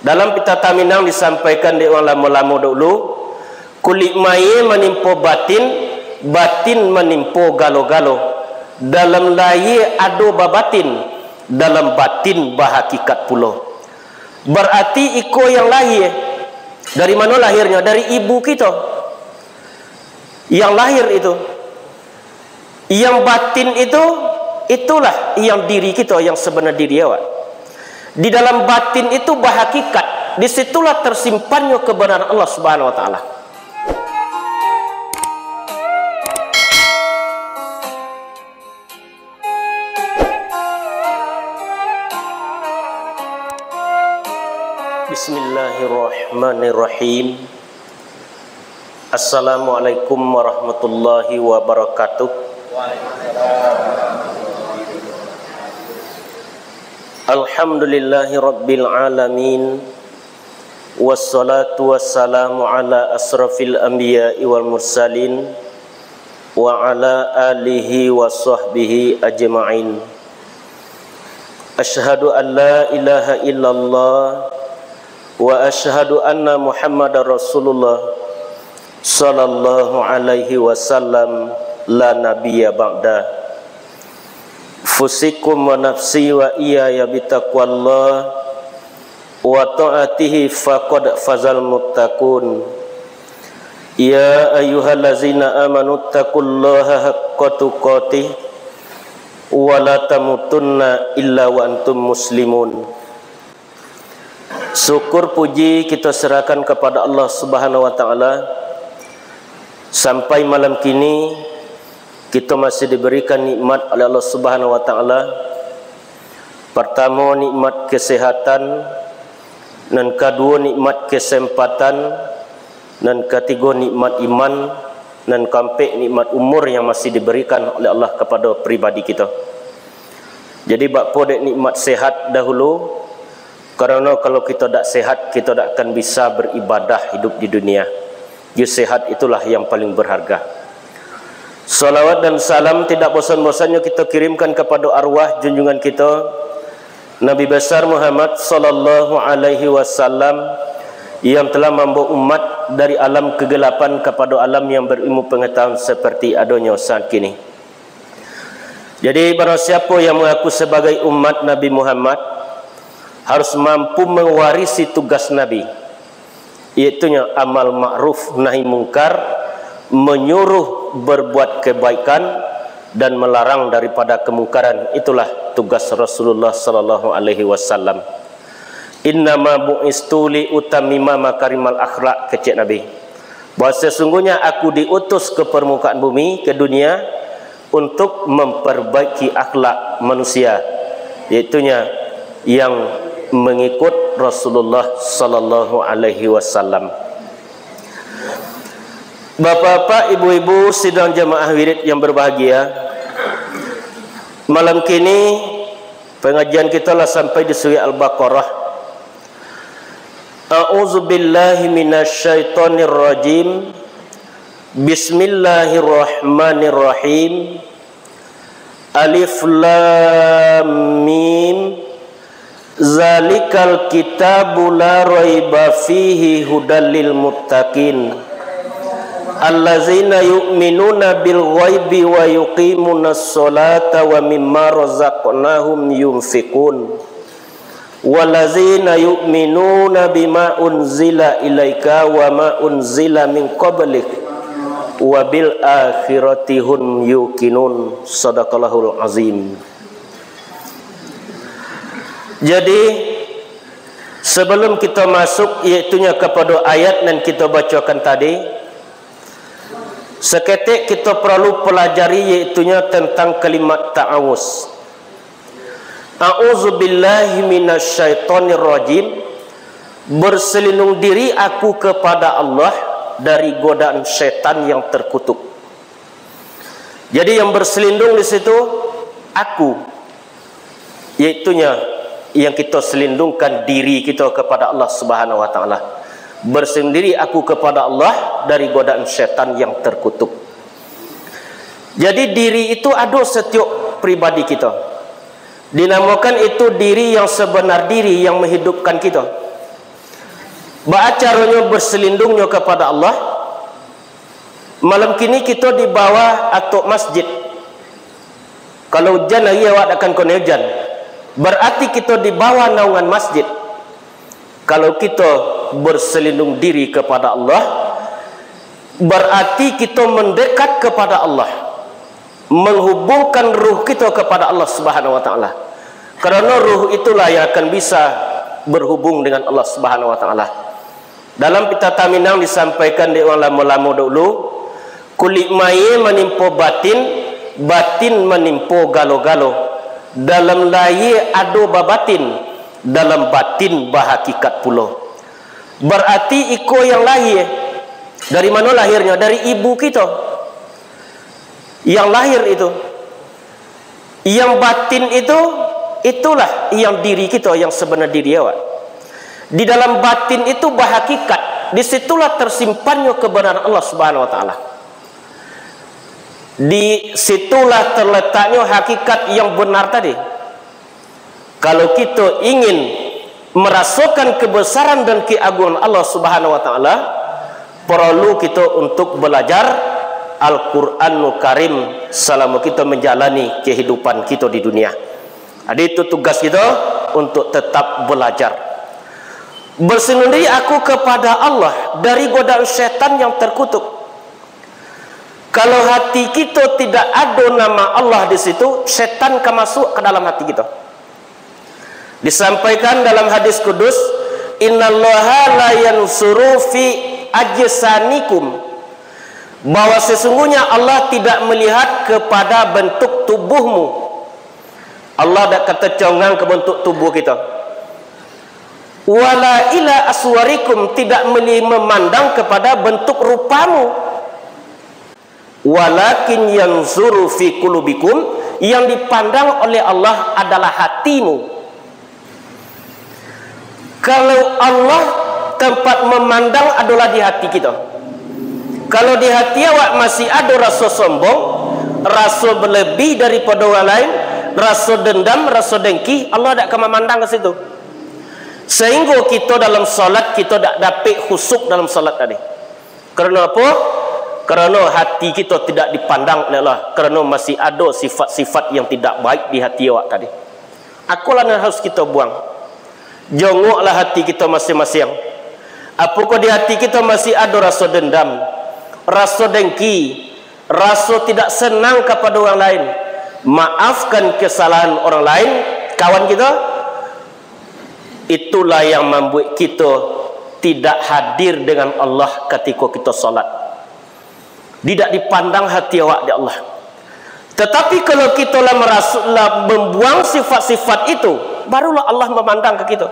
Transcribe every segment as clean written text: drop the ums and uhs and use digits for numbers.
Dalam Pitata Minang disampaikan di orang lama-lama dulu, kulit mai menimpa batin, batin menimpa galo-galo. Dalam lahir ada babatin, dalam batin bahakikat pula. Berarti iko yang lahir. Dari mana lahirnya? Dari ibu kita. Yang lahir itu. Yang batin itu, itulah yang diri kita, yang sebenar diri awak. Di dalam batin itu bahakikat. Disitulah tersimpannya kebenaran Allah Subhanahu wa taala. Bismillahirrahmanirrahim. Assalamualaikum warahmatullahi wabarakatuh. Alhamdulillahi rabbil alamin. Wassalatu wassalamu ala asrafil anbiya'i wal mursalin wa ala alihi wa sahbihi ajma'in. Asyhadu an la ilaha illallah wa asyhadu anna Muhammadar Rasulullah sallallahu alaihi wasallam la nabiyya ba'da. Fusikum wa nafsi wa iyaya bitaqwallah wa ta'atihi faqad fazal muttaqun. Ya ayyuhallazina amanu taqullaha haqqa tuqatih wa la tamutunna illa wa antum muslimun. Syukur puji kita serahkan kepada Allah Subhanahu wa taala. Sampai malam kini kita masih diberikan nikmat oleh Allah Subhanahu wa taala. Pertama, nikmat kesehatan, dan kedua nikmat kesempatan, dan ketiga nikmat iman, dan keempat nikmat umur yang masih diberikan oleh Allah kepada pribadi kita. Jadi bapa dek nikmat sehat dahulu, karena kalau kita tak sehat, kita tak akan bisa beribadah hidup di dunia. Jadi sehat itulah yang paling berharga. Salawat dan salam tidak bosan-bosannya kita kirimkan kepada arwah junjungan kita Nabi besar Muhammad sallallahu alaihi wasallam, yang telah membawa umat dari alam kegelapan kepada alam yang berilmu pengetahuan seperti adanya saat kini. Jadi barang siapa yang mengaku sebagai umat Nabi Muhammad harus mampu mewarisi tugas Nabi, iaitu amal ma'ruf nahi mungkar, menyuruh berbuat kebaikan dan melarang daripada kemungkaran. Itulah tugas Rasulullah sallallahu alaihi wasallam. Innama bu'istu li utammima makarimal akhlak, kecek Nabi, bahawa sesungguhnya aku diutus ke permukaan bumi, ke dunia, untuk memperbaiki akhlak manusia, iaitu yang mengikut Rasulullah sallallahu alaihi wasallam. Bapak-bapak, ibu-ibu, sidang jemaah wirid yang berbahagia, malam kini pengajian kita lah sampai di surah Al-Baqarah. A'udzubillahi minasyaitonir rajim. Bismillahirrahmanirrahim. Alif lam mim. Zalikal kitabu la raiba fihi hudal lil muttaqin. Allazina yu'minuna bil ghaibi wa yuqimunas sholata wa mimma razaqnahum yunfiqun. Wallazina yu'minuna bima unzila ilaika wa ma unzila min qablik wa bil akhirati hum yuqinun. Shadaqallahul azim. Jadi sebelum kita masuk iaitunya kepada ayat yang kita bacakan tadi, seketik kita perlu pelajari iaitunya tentang kalimat ta'awuz. A'udzubillahi minasyaitonir rajim. Berselindung diri aku kepada Allah dari godaan syaitan yang terkutuk. Jadi yang berselindung di situ aku, iaitunya yang kita selindungkan diri kita kepada Allah Subhanahu wa taala. Bersendiri aku kepada Allah dari godaan syaitan yang terkutuk. Jadi diri itu ada setiap pribadi kita. Dinamakan itu diri yang sebenar diri yang menghidupkan kita. Baacaranya berselindungnya kepada Allah. Malam kini kita di bawah atuk masjid. Kalau hujan lagi awak akan kena hujan. Berarti kita di bawah naungan masjid. Kalau kita berselindung diri kepada Allah, berarti kita mendekat kepada Allah, menghubungkan ruh kita kepada Allah Subhanahu wa taala. Karena ruh itulah yang akan bisa berhubung dengan Allah Subhanahu wa taala. Dalam Pitata Minang disampaikan di orang lama-lama dulu, kulit mai menimpa batin, batin menimpa galo-galo. Dalam laye ado babatin, dalam batin bahakikat pulo. Berarti iko yang lahir. Dari mana lahirnya? Dari ibu kita. Yang lahir itu. Yang batin itu, itulah yang diri kita, yang sebenar diri awak. Di dalam batin itu bahakikat. Disitulah tersimpannya kebenaran Allah Subhanahu wa taala. Di situlah terletaknya hakikat yang benar tadi. Kalau kita ingin merasakan kebesaran dan keagungan Allah Subhanahu wa taala, perlu kita untuk belajar Al-Qur'anul Karim selama kita menjalani kehidupan kita di dunia. Jadi itu tugas kita untuk tetap belajar. Berselindung diri aku kepada Allah dari godaan syaitan yang terkutuk. Kalau hati kita tidak ada nama Allah di situ, syaitan akan masuk ke dalam hati kita. Disampaikan dalam hadis kudus, innallaha la yansuru fi ajsanikum, bahwa sesungguhnya Allah tidak melihat kepada bentuk tubuhmu. Allah tak kata congang ke bentuk tubuh kita. Wala ila aswarikum, tidak memandang kepada bentuk rupamu. Walakin yanzuru fi qulubikum, yang dipandang oleh Allah adalah hatimu. Kalau Allah tempat memandang adalah di hati kita. Kalau di hati awak masih ada rasa sombong, rasa berlebih daripada orang lain, rasa dendam, rasa dengki, Allah tak akan memandang ke situ. Sehingga kita dalam solat kita tak dapat khusyuk dalam solat tadi. Kerana apa? Kerana hati kita tidak dipandang oleh Allah. Kerana masih ada sifat-sifat yang tidak baik di hati awak tadi. Akulah yang harus kita buang. Jongoklah hati kita masing-masing. Apakah di hati kita masih ada rasa dendam, rasa dengki, rasa tidak senang kepada orang lain, maafkan kesalahan orang lain, kawan kita, itulah yang membuat kita tidak hadir dengan Allah ketika kita solat. Tidak dipandang hati awak di Allah. Tetapi kalau kita membuang sifat-sifat itu, barulah Allah memandang ke kita.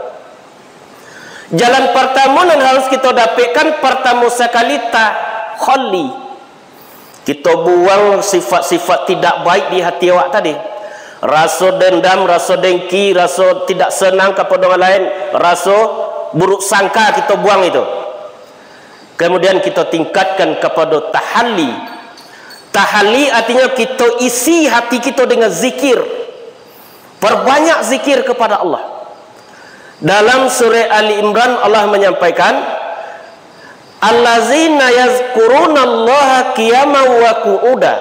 Jalan pertama yang harus kita dapatkan, pertama sekali takholi. Kita buang sifat-sifat tidak baik di hati awak tadi. Rasa dendam, rasa dengki, rasa tidak senang kepada orang lain, rasa buruk sangka, kita buang itu. Kemudian kita tingkatkan kepada tahalli. Tahalli artinya kita isi hati kita dengan zikir. Perbanyak zikir kepada Allah. Dalam surah Ali Imran Allah menyampaikan, allazina yazkurunallaha qiyaman wa qu'uda,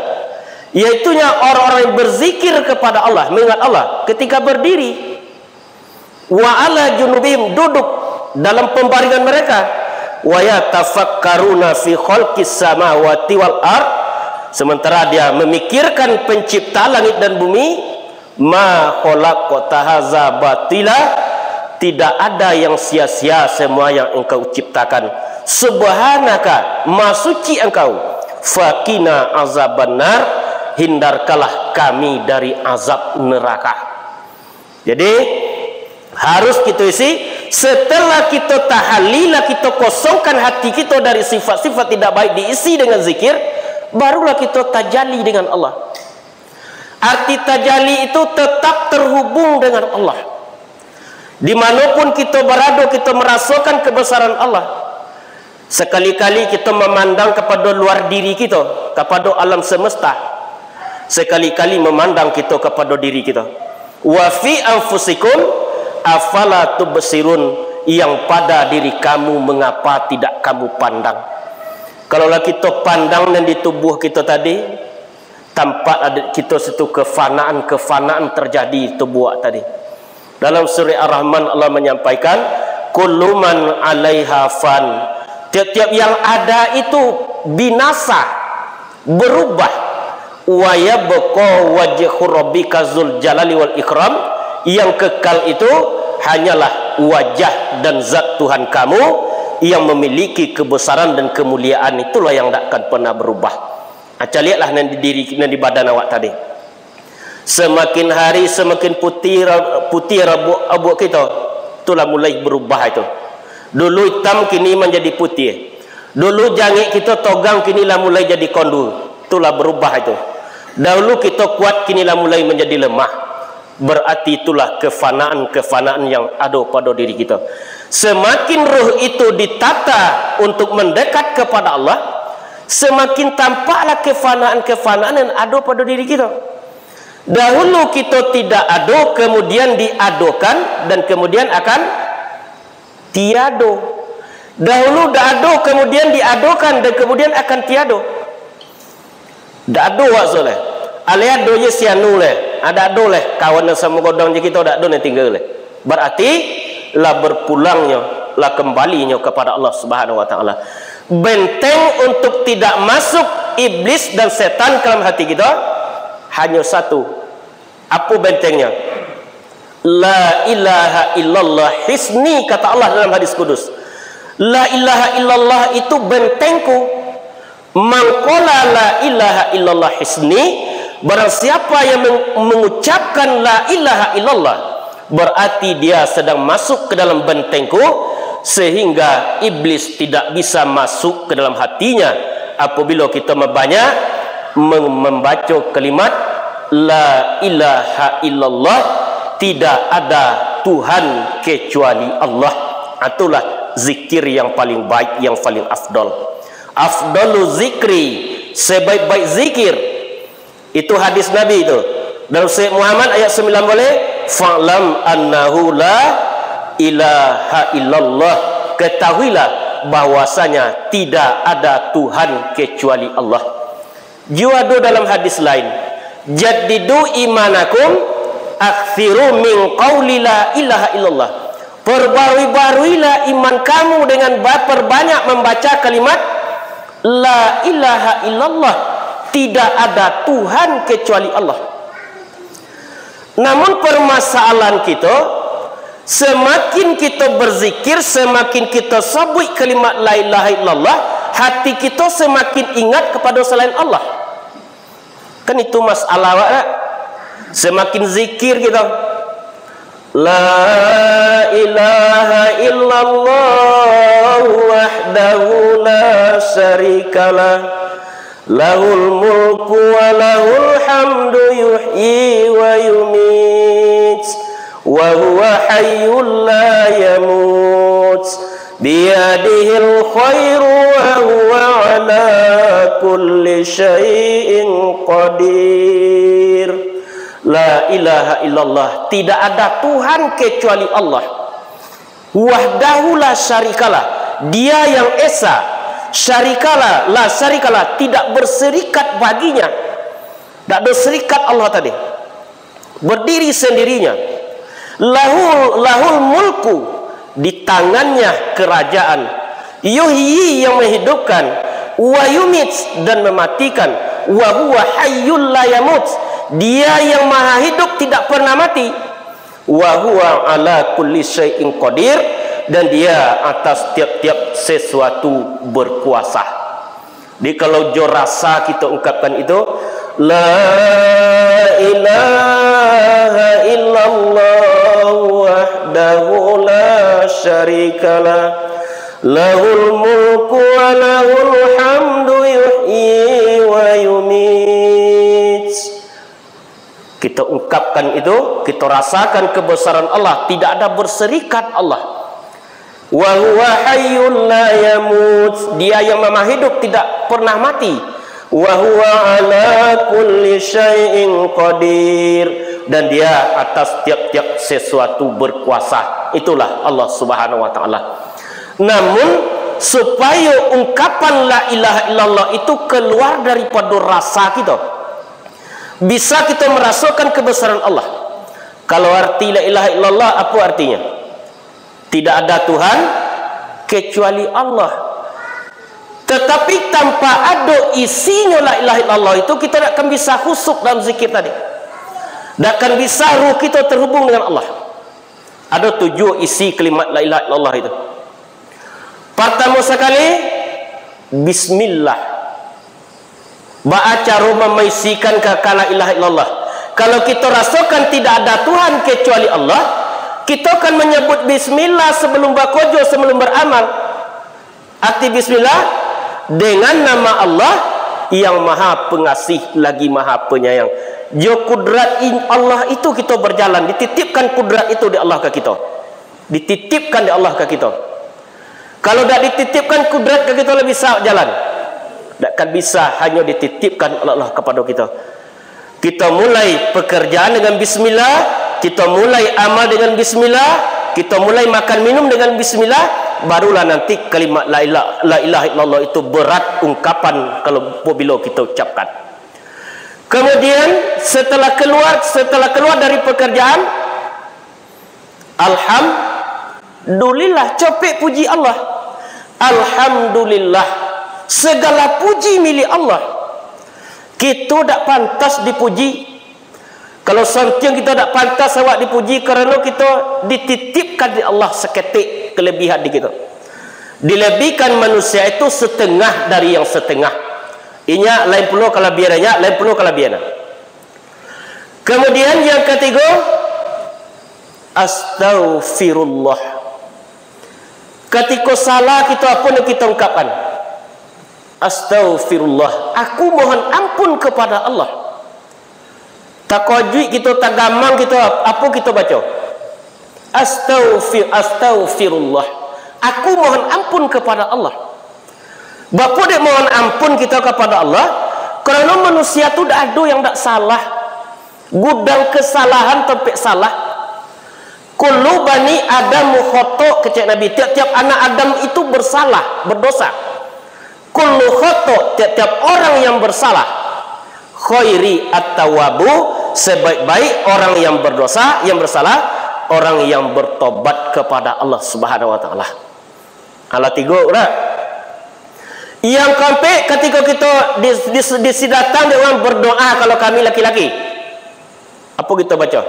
yaitunya orang-orang yang berzikir kepada Allah, mengingat Allah ketika berdiri, wa ala junubihim, duduk dalam pembaringan mereka, wa yatafakkaruna fi khalqis samawati wal ard, sementara dia memikirkan pencipta langit dan bumi, ma khalaqta hadza batila, tidak ada yang sia-sia semua yang engkau ciptakan, subhanaka, maha suci engkau, faqina azabannar, hindarkanlah kami dari azab neraka. Jadi harus kita isi. Setelah kita tahalilah, kita kosongkan hati kita dari sifat-sifat tidak baik, diisi dengan zikir, barulah kita tajalli dengan Allah. Arti tajalli itu tetap terhubung dengan Allah. Dimanapun kita berada, kita merasakan kebesaran Allah. Sekali-kali kita memandang kepada luar diri kita, kepada alam semesta. Sekali-kali memandang kita kepada diri kita. Wa fi anfusikum afala tubsirun, yang pada diri kamu mengapa tidak kamu pandang. Kalaulah kita pandang dan di tubuh kita tadi, tampak ada kita situ kefanaan terjadi tubuh tadi. Dalam surah Ar-Rahman Allah menyampaikan, kullu man 'alaiha fan. Tiap-tiap yang ada itu binasa, berubah. Wa yabqa wajhu rabbika dzul jalali wal ikram. Yang kekal itu hanyalah wajah dan zat Tuhan kamu yang memiliki kebesaran dan kemuliaan. Itulah yang tak akan pernah berubah. Aca lihatlah nanti diri di badan awak tadi. Semakin hari semakin putih rambut kita. Itulah mulai berubah itu. Dulu hitam kini menjadi putih. Dulu jangik kita togang kinilah mulai jadi kondu. Itulah berubah itu. Dahulu kita kuat kinilah mulai menjadi lemah. Berarti itulah kefanaan yang ada pada diri kita. Semakin ruh itu ditata untuk mendekat kepada Allah, semakin tampaklah kefanaan yang ada pada diri kita. Dahulu kita tidak ada, kemudian diadokan, dan kemudian akan tiado. Dahulu dah ada, kemudian diadokan, dan kemudian akan tiado. Dah ada wak soleh. Alih ada je sianu leh. Ada ado leh. Kawan yang sama godang je kita dak ado yang tinggal leh. Berarti lah berpulangnya, lah kembalinya kepada Allah Subhanahu wa taala. Benteng untuk tidak masuk iblis dan setan ke dalam hati kita hanya satu. Apa bentengnya? La ilaha illallah hisni, kata Allah dalam hadis kudus. La ilaha illallah itu bentengku. Mangkola la ilaha illallah hisni, barang siapa yang mengucapkan la ilaha illallah, berarti dia sedang masuk ke dalam bentengku, sehingga iblis tidak bisa masuk ke dalam hatinya. Apabila kita membaca kalimat la ilaha illallah, tidak ada Tuhan kecuali Allah. Itulah zikir yang paling baik, yang paling afdal. Afdalu zikri, sebaik-baik zikir. Itu hadis Nabi itu. Dalam Surah Muhammad ayat 9 boleh, fa'lam annahu la ilaha illallah. Ketahuilah bahwasanya tidak ada Tuhan kecuali Allah. Juga dalam hadis lain, jaddidu imanakum akthiru min qawli la ilaha illallah. Perbarui-baruilah iman kamu dengan perbanyak membaca kalimat la ilaha illallah. Tidak ada Tuhan kecuali Allah. Namun permasalahan kita, semakin kita berzikir, semakin kita sebut kalimat la ilaha illallah, hati kita semakin ingat kepada selain Allah. Kan itu masalah tak? Semakin zikir kita, la ilaha illallah wahdahu la syarikalah, lahul mulku wa lahul hamdu yuhyi wa yumit, wa huwa hayyul la yamut, biyadihil khairu wa huwa ala kulli syai'in qadir. La ilaha illallah, tidak ada Tuhan kecuali Allah. Wahdahu la syarikalah, dia yang esa. Syarikalah, la syarikalah, tidak berserikat baginya. Tak berserikat Allah tadi, berdiri sendirinya. Lahul mulku, di tangannya kerajaan. Yuhyi, yang menghidupkan. Wa yumit, dan mematikan. Wa huwa hayyul la yamut, dia yang maha hidup, tidak pernah mati. Wa huwa ala kulli syai'in qadir, dan dia atas tiap-tiap sesuatu berkuasa. Jadi kalau jo rasa kita ungkapkan itu, la ilaha illallah wahdahu la syarikalah, lahul mulku wa lahul hamdu yuhyi wa yumit. Kita ungkapkan itu, kita rasakan kebesaran Allah, tidak ada berserikat Allah. Wa huwa hayyul la yamut, dia yang maha hidup, tidak pernah mati. Wa huwa ala kulli syai'in qadir, dan dia atas tiap-tiap sesuatu berkuasa. Itulah Allah Subhanahu wa taala. Namun supaya ungkapan la ilaha illallah itu keluar daripada rasa kita, bisa kita merasakan kebesaran Allah. Kalau arti la ilaha illallah, apa artinya? Tidak ada Tuhan kecuali Allah. Tetapi tanpa ada isinya la ilaha illallah itu, kita tak akan bisa khusyuk dalam zikir tadi. Tak akan bisa ruh kita terhubung dengan Allah. Ada 7 isi kalimat la ilaha illallah itu. Pertama sekali, bismillah. Cara memaisikan kata la ilaha illallah. Kalau kita rasakan tidak ada Tuhan kecuali Allah, kita akan menyebut bismillah sebelum berkojo, sebelum beramal. Arti bismillah, dengan nama Allah yang maha pengasih lagi maha penyayang. Jo kudrat Allah itu kita berjalan, dititipkan kudrat itu di Allah ke kita, dititipkan di Allah ke kita. Kalau tak dititipkan kudrat ke kita, lebih bisa jalan. Takkan bisa, hanya dititipkan oleh Allah kepada kita. Kita mulai pekerjaan dengan bismillah, kita mulai amal dengan bismillah, kita mulai makan minum dengan bismillah, barulah nanti kalimat la ilaha illallah itu berat ungkapan kalau bila kita ucapkan. Kemudian setelah keluar dari pekerjaan, alhamdulillah, copek puji Allah. Alhamdulillah, segala puji milik Allah. Kita tak pantas dipuji. Kalau sontiang kita tak pantas awak dipuji, kerana kita dititipkan di Allah seketik kelebihan di kita. Dilebihkan manusia itu setengah dari yang setengah. Inya lain puluh kelebihannya, lain puluh kelebihannya. Kemudian yang ketiga, astaghfirullah. Ketika salah kita, apa yang kita ungkapkan? Astaghfirullah, aku mohon ampun kepada Allah. Tak kojui kita, tak gamang kita, apa kita baca? Astaghfirullah, aku mohon ampun kepada Allah. Bapa dia mohon ampun kita kepada Allah, kerana manusia tu dah ada yang tak salah. Gudang kesalahan tempat salah. Kullu bani Adam khata', kecek Nabi. Tiap-tiap anak Adam itu bersalah, berdosa. Kullu khata', tiap-tiap orang yang bersalah. Khairi at-tawabu, sebaik-baik orang yang berdosa, yang bersalah, orang yang bertobat kepada Allah Subhanahu wa taala. Ala 3 orang. Yang keempat, ketika kita didatang dia orang berdoa, kalau kami laki-laki, apa kita baca?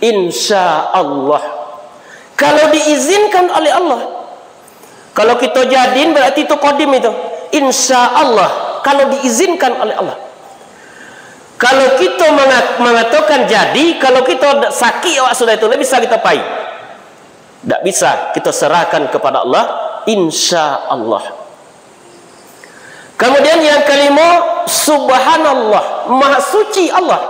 Insya Allah, kalau diizinkan oleh Allah. Kalau kita jadiin berarti itu qadim itu. Insya Allah, kalau diizinkan oleh Allah. Kalau kita mengatakan jadi, kalau kita sakit awak sudah itu, bisa kita pai. Tak bisa, kita serahkan kepada Allah. Insya Allah. Kemudian yang kelima, subhanallah, maha suci Allah.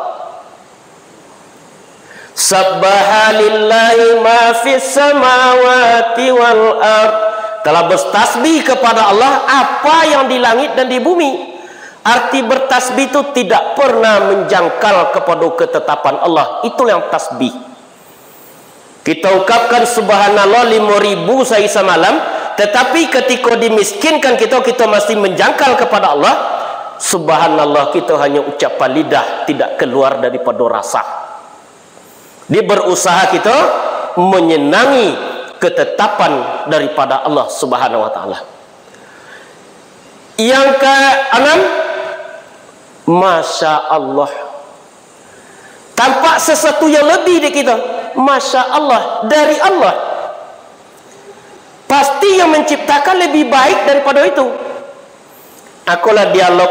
Subhanallahi ma fis samawati wal ard. Telah bertasbih kepada Allah apa yang di langit dan di bumi. Arti bertasbih itu tidak pernah menjangkal kepada ketetapan Allah. Itu yang tasbih. Kita ucapkan subhanallah 5.000 sehari semalam, tetapi ketika dimiskinkan kita masih menjangkal kepada Allah. Subhanallah kita hanya ucapan lidah, tidak keluar daripada rasa. Dia berusaha kita menyenangi ketetapan daripada Allah Subhanahu wa taala. Yang ke-6, Masya Allah. Tampak sesuatu yang lebih di kita. Masya Allah, dari Allah. Pasti yang menciptakan lebih baik daripada itu. Akulah dialog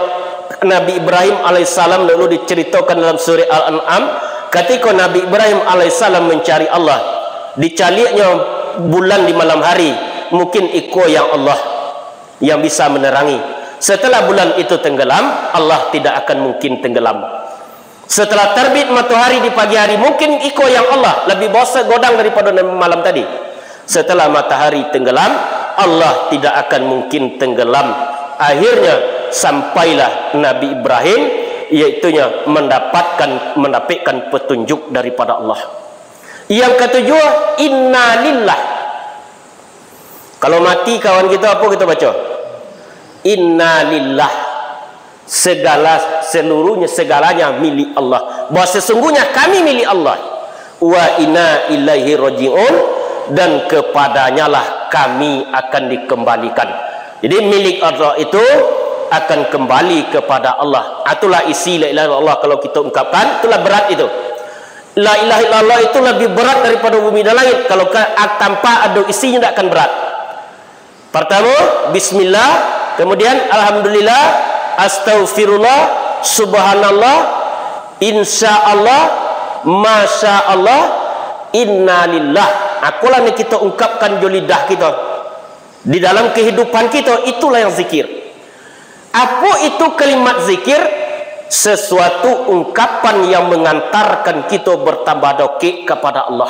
Nabi Ibrahim alaihissalam lalu diceritakan dalam surah Al-An'am. Ketika Nabi Ibrahim alaihissalam mencari Allah, dicaliknya bulan di malam hari, mungkin ikut yang Allah yang bisa menerangi. Setelah bulan itu tenggelam, Allah tidak akan mungkin tenggelam. Setelah terbit matahari di pagi hari, mungkin ikut yang Allah lebih bosan godang daripada malam tadi. Setelah matahari tenggelam, Allah tidak akan mungkin tenggelam. Akhirnya sampailah Nabi Ibrahim iaitunya mendapatkan petunjuk daripada Allah. Yang ketujuh, inna lillah. Kalau mati kawan kita, apa kita baca? Inna lillah. Segalanya milik Allah. Bahawa sesungguhnya kami milik Allah. Wa inna ilaihi raji'un, dan kepadanya lah kami akan dikembalikan. Jadi milik Allah itu akan kembali kepada Allah. Itulah isi la ilaha illallah. Kalau kita ungkapkan, itulah berat itu. La ilaha illallah itu lebih berat daripada bumi dan langit. Kalau tanpa ada isinya tidak akan berat. Pertama, bismillah, kemudian alhamdulillah, astaghfirullah, subhanallah, insyaallah, masyaallah, innalillah. Akulah yang kita ungkapkan di lidah kita, di dalam kehidupan kita. Itulah yang zikir. Apa itu kalimat zikir? Sesuatu ungkapan yang mengantarkan kita bertambah dekik kepada Allah,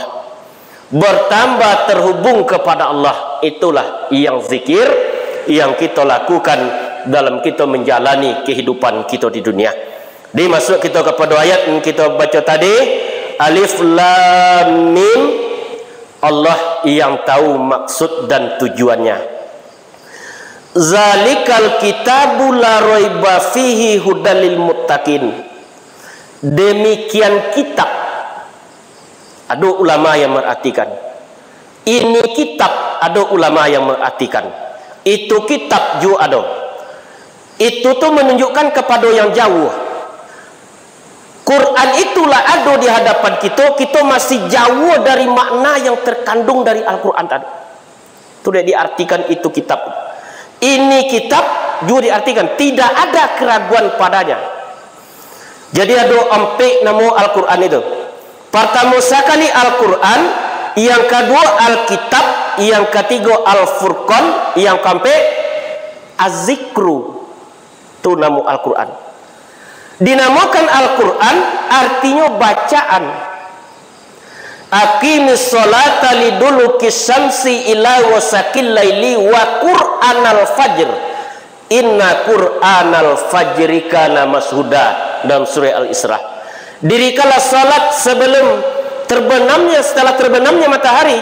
bertambah terhubung kepada Allah. Itulah yang zikir yang kita lakukan dalam kita menjalani kehidupan kita di dunia. Jadi masuk kita kepada ayat yang kita baca tadi, alif lam mim, Allah yang tahu maksud dan tujuannya. Zalikal kitabu la raiba fihi hudalil muttaqin. Demikian kitab. Ada ulama yang mengartikan ini kitab, ada ulama yang mengartikan itu kitab juga ada. Itu tuh menunjukkan kepada yang jauh. Quran itulah ada di hadapan kita, kita masih jauh dari makna yang terkandung dari Al-Quran tadi. Itu dia diartikan itu kitab. Ini kitab juga diartikan tidak ada keraguan padanya. Jadi ada empat nama Al-Quran itu. Pertama sekali Al-Quran, yang kedua Al-Kitab, yang ketiga Al-Furqan, yang keempat Az-Zikru. Itu nama Al-Quran. Dinamakan Al-Quran artinya bacaan. Aqimis sholata liduluki syamsi ila wasakil laili wa qur'anal fajr. Inna qur'anal fajri kana mashuda, dalam surah Al-Isra. Dirikanlah salat sebelum setelah terbenamnya matahari,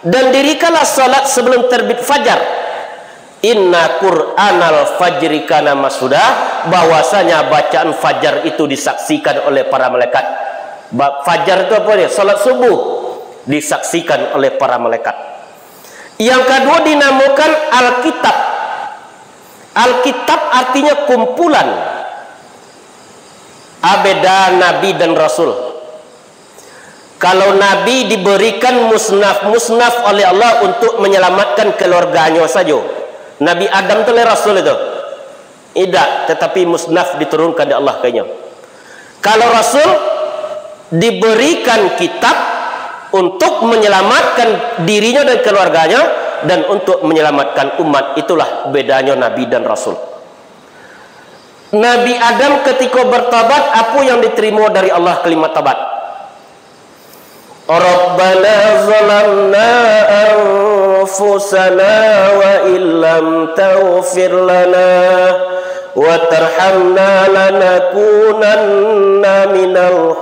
dan dirikanlah salat sebelum terbit fajar. Inna qur'anal fajri kana mashuda, bahwasanya bacaan fajar itu disaksikan oleh para malaikat. Fajar itu apa dia? Salat subuh disaksikan oleh para malaikat. Yang kedua dinamakan Alkitab. Alkitab artinya kumpulan abeda Nabi dan Rasul. Kalau Nabi diberikan musnaf oleh Allah untuk menyelamatkan keluarganya saja. Nabi Adam itu oleh Rasul itu tidak, tetapi musnaf diturunkan dari Allah kayaknya. Kalau Rasul diberikan kitab untuk menyelamatkan dirinya dan keluarganya, dan untuk menyelamatkan umat. Itulah bedanya Nabi dan Rasul. Nabi Adam ketika bertabat, apa yang diterima dari Allah kalimat tabat? Rabbana zalamna anfusana wa illam taghfir lana wa tarhamna lanakunanna minal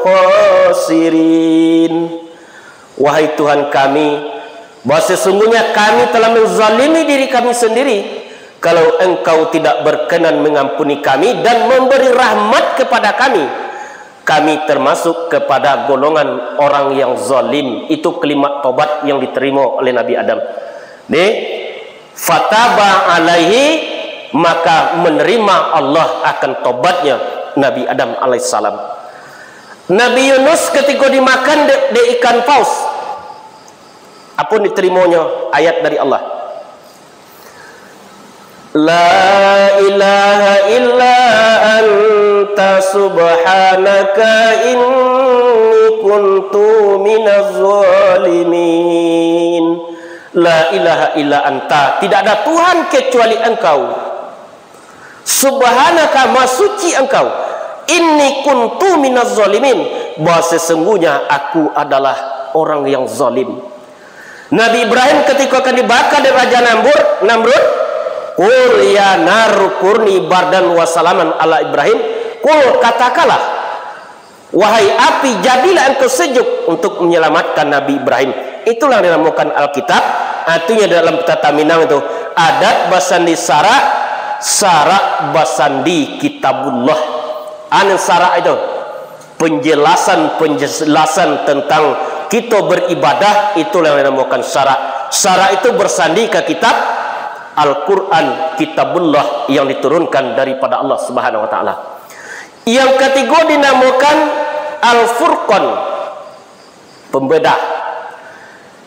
khasirin. Wahai Tuhan kami, bahwa sesungguhnya kami telah menzalimi diri kami sendiri. Kalau Engkau tidak berkenan mengampuni kami dan memberi rahmat kepada kami, kami termasuk kepada golongan orang yang zalim. Itu kalimat taubat yang diterima oleh Nabi Adam. Fataba alaihi, maka menerima Allah akan taubatnya Nabi Adam alaihissalam. Nabi Yunus ketika dimakan di ikan paus, apa diterimanya ayat dari Allah? La ilaha illa anta subhanaka inni kuntu minaz zalimin. La ilaha illa anta, tidak ada Tuhan kecuali Engkau. Subhanaka, maha suci Engkau. Inni kuntu minaz zalimin, bahwa sesungguhnya aku adalah orang yang zalim. Nabi Ibrahim ketika akan dibakar dari Raja Namrud, qul ya naru kurni bardan wa salaman ala Ibrahim, Qul, katakanlah, wahai api, jadilah engkau sejuk untuk menyelamatkan Nabi Ibrahim. Itulah yang dinamakan Alkitab. Artinya dalam tata Minang itu adat basandi syarak, syarak basandi kitabullah. Syarak itu penjelasan tentang kita beribadah, itulah yang dinamakan syarak. Syarak itu bersandi ke kitab Al-Quran, kitabullah yang diturunkan daripada Allah Subhanahu wa taala. Yang ketiga dinamakan Al-Furqan, pembeda.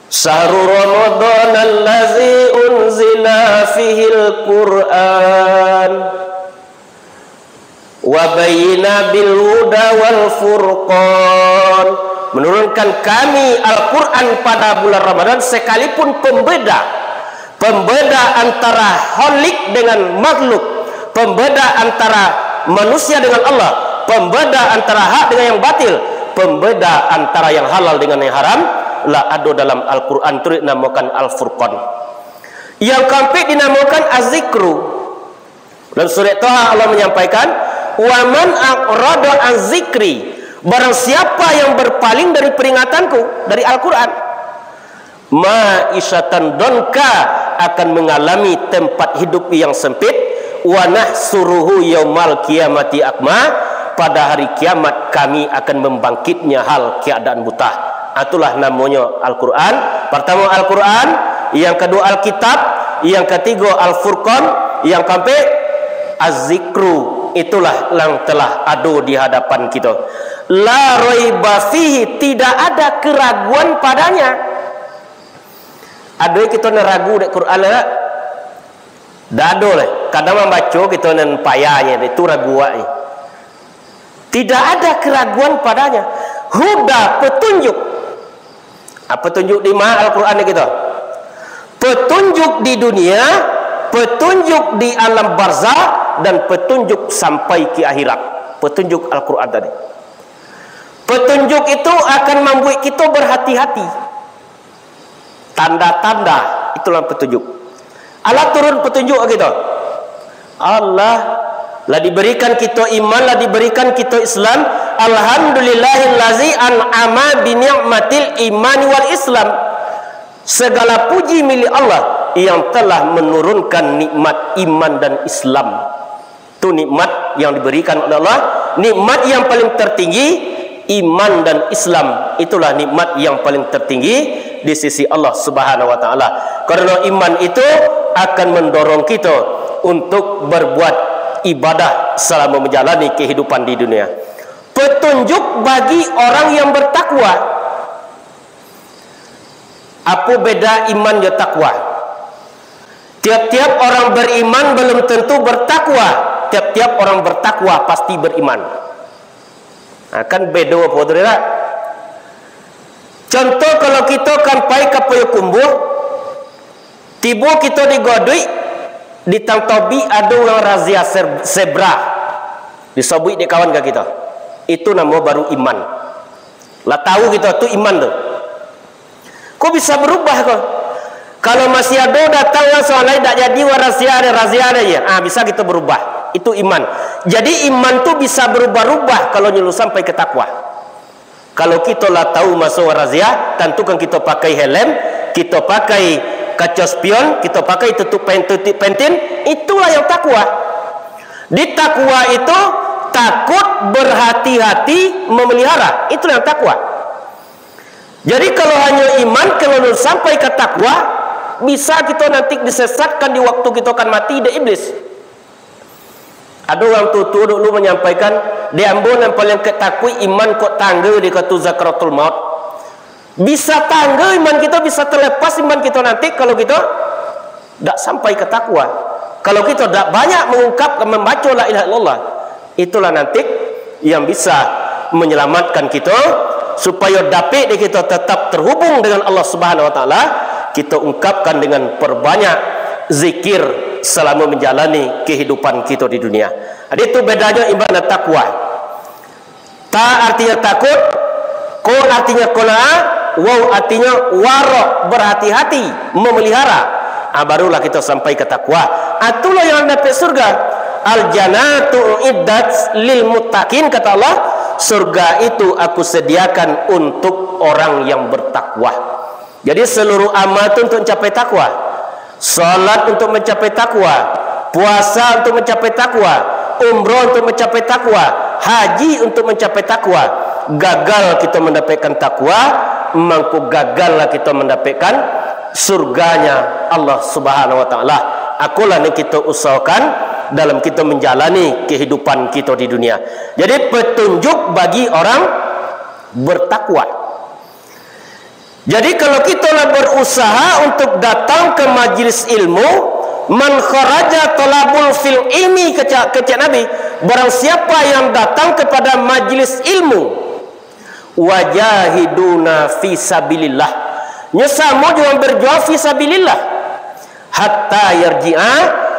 Syahrul Ramadan allazi unzila fihil Qur'an wa bayyina bil huda wal furqan. Menurunkan kami Al-Quran pada bulan Ramadan sekalipun pembeda antara khalik dengan makhluk, pembeda antara manusia dengan Allah, pembeda antara hak dengan yang batil, pembeda antara yang halal dengan yang haram, lah ada dalam Al-Quran itu dinamakan Al-Furqan. Yang keempat dinamakan Az-Zikru. Dan surah Taha Allah menyampaikan, wa man a'rada an zikri, barang siapa yang berpaling dari peringatanku, dari Al-Quran, ma'isyatan donka, akan mengalami tempat hidup yang sempit, wa nahsuruhu yaumal qiyamati akma, pada hari kiamat kami akan membangkitnya hal keadaan buta. Itulah namanya Al-Quran. Pertama Al-Quran, yang kedua Alkitab, yang ketiga Al-Furqan, yang keempat Az-Zikru. Itulah yang telah ada di hadapan kita. La raiba fihi, tidak ada keraguan padanya. Ada kita ragu di Quran lah. Dado lah. Kadang membaca kita nan payahnya itu raguan. Tidak ada keraguan padanya. Huda, petunjuk. Apa petunjuk di mana Al-Quran kita? Petunjuk di dunia, petunjuk di alam barzah, dan petunjuk sampai ke akhirat. Petunjuk Al-Quran tadi. Petunjuk itu akan membuat kita berhati-hati. Tanda-tanda, itulah petunjuk. Allah turun petunjuk kita. Allah lah diberikan kita iman, lah diberikan kita Islam. Alhamdulillahillazi an'ama bi ni'matil iman wal Islam. Segala puji milik Allah yang telah menurunkan nikmat iman dan Islam. Itu nikmat yang diberikan oleh Allah. Nikmat yang paling tertinggi, iman dan Islam. Itulah nikmat yang paling tertinggi di sisi Allah Subhanahu wa taala. Karena iman itu akan mendorong kita untuk berbuat ibadah selama menjalani kehidupan di dunia. Petunjuk bagi orang yang bertakwa. Apa beda iman dan takwa? Tiap-tiap orang beriman belum tentu bertakwa. Tiap-tiap orang bertakwa pasti beriman. Akan beda apa saudara? Contoh kalau kita kampai ke Payakumbuh, tiba kita digodui, di Tangtobi ada orang razia zebra, disobui di kawan ke kita. Itu nama baru iman. Lah tahu kita tu iman tu. Kok bisa berubah kok? Kalau masih ada datang yang soal lain tak jadi razia ada ya. Bisa kita berubah. Itu iman. Jadi iman tu bisa berubah-ubah kalau nyelus sampai ke takwa. Kalau kita lah tahu masuk razia, tentu kan kita pakai helm, kita pakai kaca spion, kita pakai tutup pentin, itulah yang takwa. Di takwa itu takut, berhati-hati, memelihara, itulah yang takwa. Jadi kalau hanya iman, kalau sampai ke takwa, bisa kita nanti disesatkan di waktu kita akan mati di iblis. Ada orang tutu dulu menyampaikan, dia ambon yang paling ketakui iman kok tangga di katu zakratul maut. Bisa tangga iman kita, bisa terlepas iman kita nanti kalau kita tidak sampai ke takwa. Kalau kita tidak banyak mengungkap, membaca la ilaha illallah, itulah nanti yang bisa menyelamatkan kita supaya dapat kita tetap terhubung dengan Allah Subhanahu wa taala. Kita ungkapkan dengan perbanyak zikir selama menjalani kehidupan kita di dunia. Jadi itu bedanya iman dan takwa. Ta artinya takut, ko artinya qanaah, waw artinya wara, berhati-hati, memelihara. Barulah kita sampai ke takwa. Itulah yang dapat surga. Al-jannatu uiddat lil muttaqin, kata Allah, surga itu aku sediakan untuk orang yang bertakwa. Jadi seluruh amal itu untuk mencapai takwa. Salat untuk mencapai takwa, puasa untuk mencapai takwa, umrah untuk mencapai takwa, haji untuk mencapai takwa. Gagal kita mendapatkan takwa, mangku gagallah kita mendapatkan surganya Allah Subhanahu wa taala. Akulah yang kita usahakan dalam kita menjalani kehidupan kita di dunia. Jadi petunjuk bagi orang bertakwa. Jadi kalau kita berusaha untuk datang ke majlis ilmu, man kharaja talabul fil ilmi, kecak Nabi, barang siapa yang datang kepada majlis ilmu, wajahiduna fi sabilillah, nyesamo juga berjuang fi sabilillah, hatta yarji'a,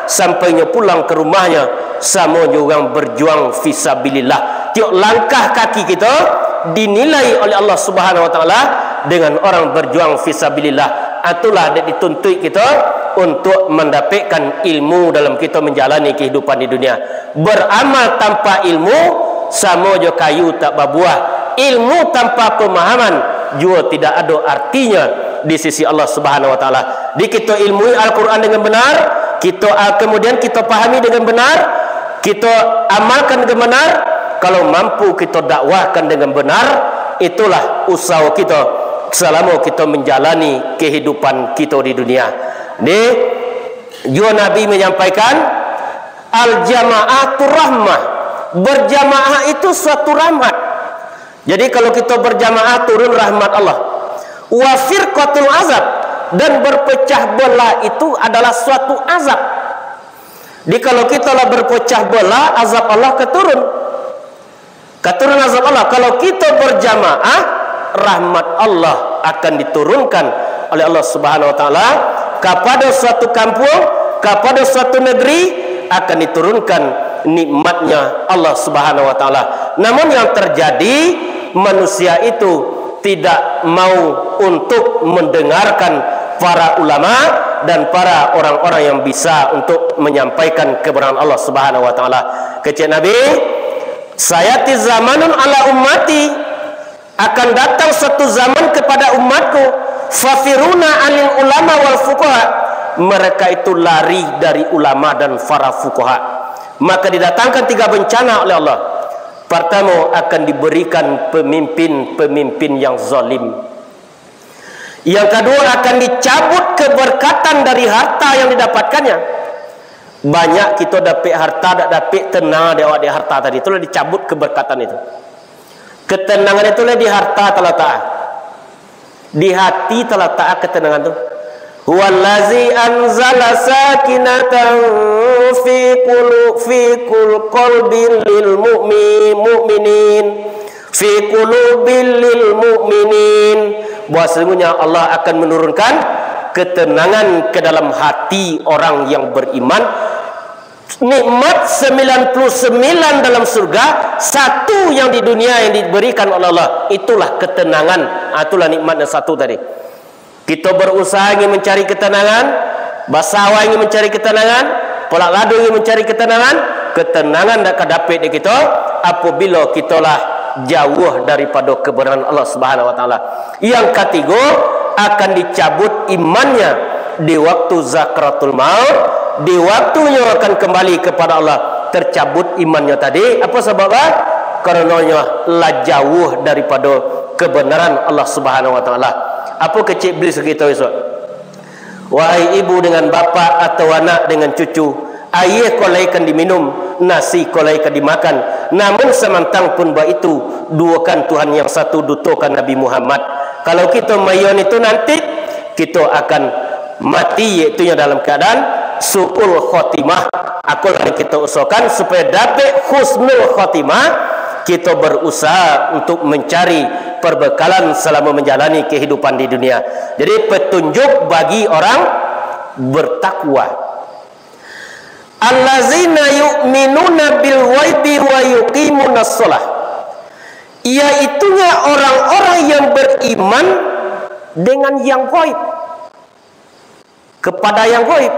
sampainya pulang ke rumahnya, samo juga berjuang fi sabilillah. Tiap langkah kaki kita dinilai oleh Allah Subhanahu wa taala dengan orang berjuang fisabilillah. Itulah yang dituntut kita untuk mendapatkan ilmu dalam kita menjalani kehidupan di dunia. Beramal tanpa ilmu sama je kayu tak berbuah. Ilmu tanpa pemahaman juga tidak ada artinya di sisi Allah Subhanahu wa taala. Di kita ilmui Al-Quran dengan benar, kita kemudian kita pahami dengan benar, kita amalkan dengan benar. Kalau mampu kita dakwahkan dengan benar, itulah usaha kita selama kita menjalani kehidupan kita di dunia. Ini juga Nabi menyampaikan al-jama'atur rahmah, berjamaah itu suatu rahmat. Jadi kalau kita berjamaah turun rahmat Allah. Wa firqatul azab, dan berpecah belah itu adalah suatu azab. Jadi kalau kita lah berpecah belah, azab Allah keturun. Keturun azab Allah. Kalau kita berjamaah, rahmat Allah akan diturunkan oleh Allah Subhanahu wa taala kepada suatu kampung, kepada suatu negeri, akan diturunkan nikmatnya Allah Subhanahu wa taala. Namun yang terjadi, manusia itu tidak mau untuk mendengarkan para ulama dan para orang-orang yang bisa untuk menyampaikan kebenaran Allah Subhanahu wa taala. Kata Nabi, sayati zamanun ala ummati, akan datang satu zaman kepada umatku, fafiruna alil ulama wal fuqaha, mereka itu lari dari ulama dan para fuqaha. Maka didatangkan 3 bencana oleh Allah. Pertama, akan diberikan pemimpin-pemimpin yang zalim. Yang kedua, akan dicabut keberkatan dari harta yang didapatkannya. Banyak kita dapat harta, tak dapat tenang di harta tadi. Itulah dicabut keberkatan itu. Ketenangan itulah di harta terletak. Di hati terletak ketenangan itu. Huwallazi anzala sakinatan fi qulubil lil mu'minin fi qulubil lil mu'minin. Bahwa sesungguhnya Allah akan menurunkan ketenangan ke dalam hati orang yang beriman. Nikmat 99 dalam surga, 1 yang di dunia yang diberikan oleh Allah, itulah ketenangan. Itulah nikmat yang 1 tadi. Kita berusaha ingin mencari ketenangan, basawa ingin mencari ketenangan, polak ladu ingin mencari ketenangan. Ketenangan tak dapat di kita apabila kita lah jauh daripada kebenaran Allah Subhanahu wa taala. Yang ketiga, akan dicabut imannya di waktu zakratul maut, di waktunya akan kembali kepada Allah, tercabut imannya tadi. Apa sebabnya? Karenanya lah jauh daripada kebenaran Allah Subhanahu wa taala. Apa kecil iblis kita esok? Wahai ibu dengan bapa atau anak dengan cucu, air kolaikan diminum, nasi kolaikan dimakan. Namun semantang pun buat itu, duakan Tuhan yang satu, dutukan Nabi Muhammad. Kalau kita mayon itu nanti kita akan mati, iaitu dalam keadaan su'ul khotimah. Aku yang kita usahakan supaya dapat husnul khotimah. Kita berusaha untuk mencari perbekalan selama menjalani kehidupan di dunia. Jadi petunjuk bagi orang bertakwa. Allazina yu'minuna bil ghaibi wa yuqimunas shalah. Iaitunya orang-orang yang beriman dengan yang ghaib, kepada yang ghaib.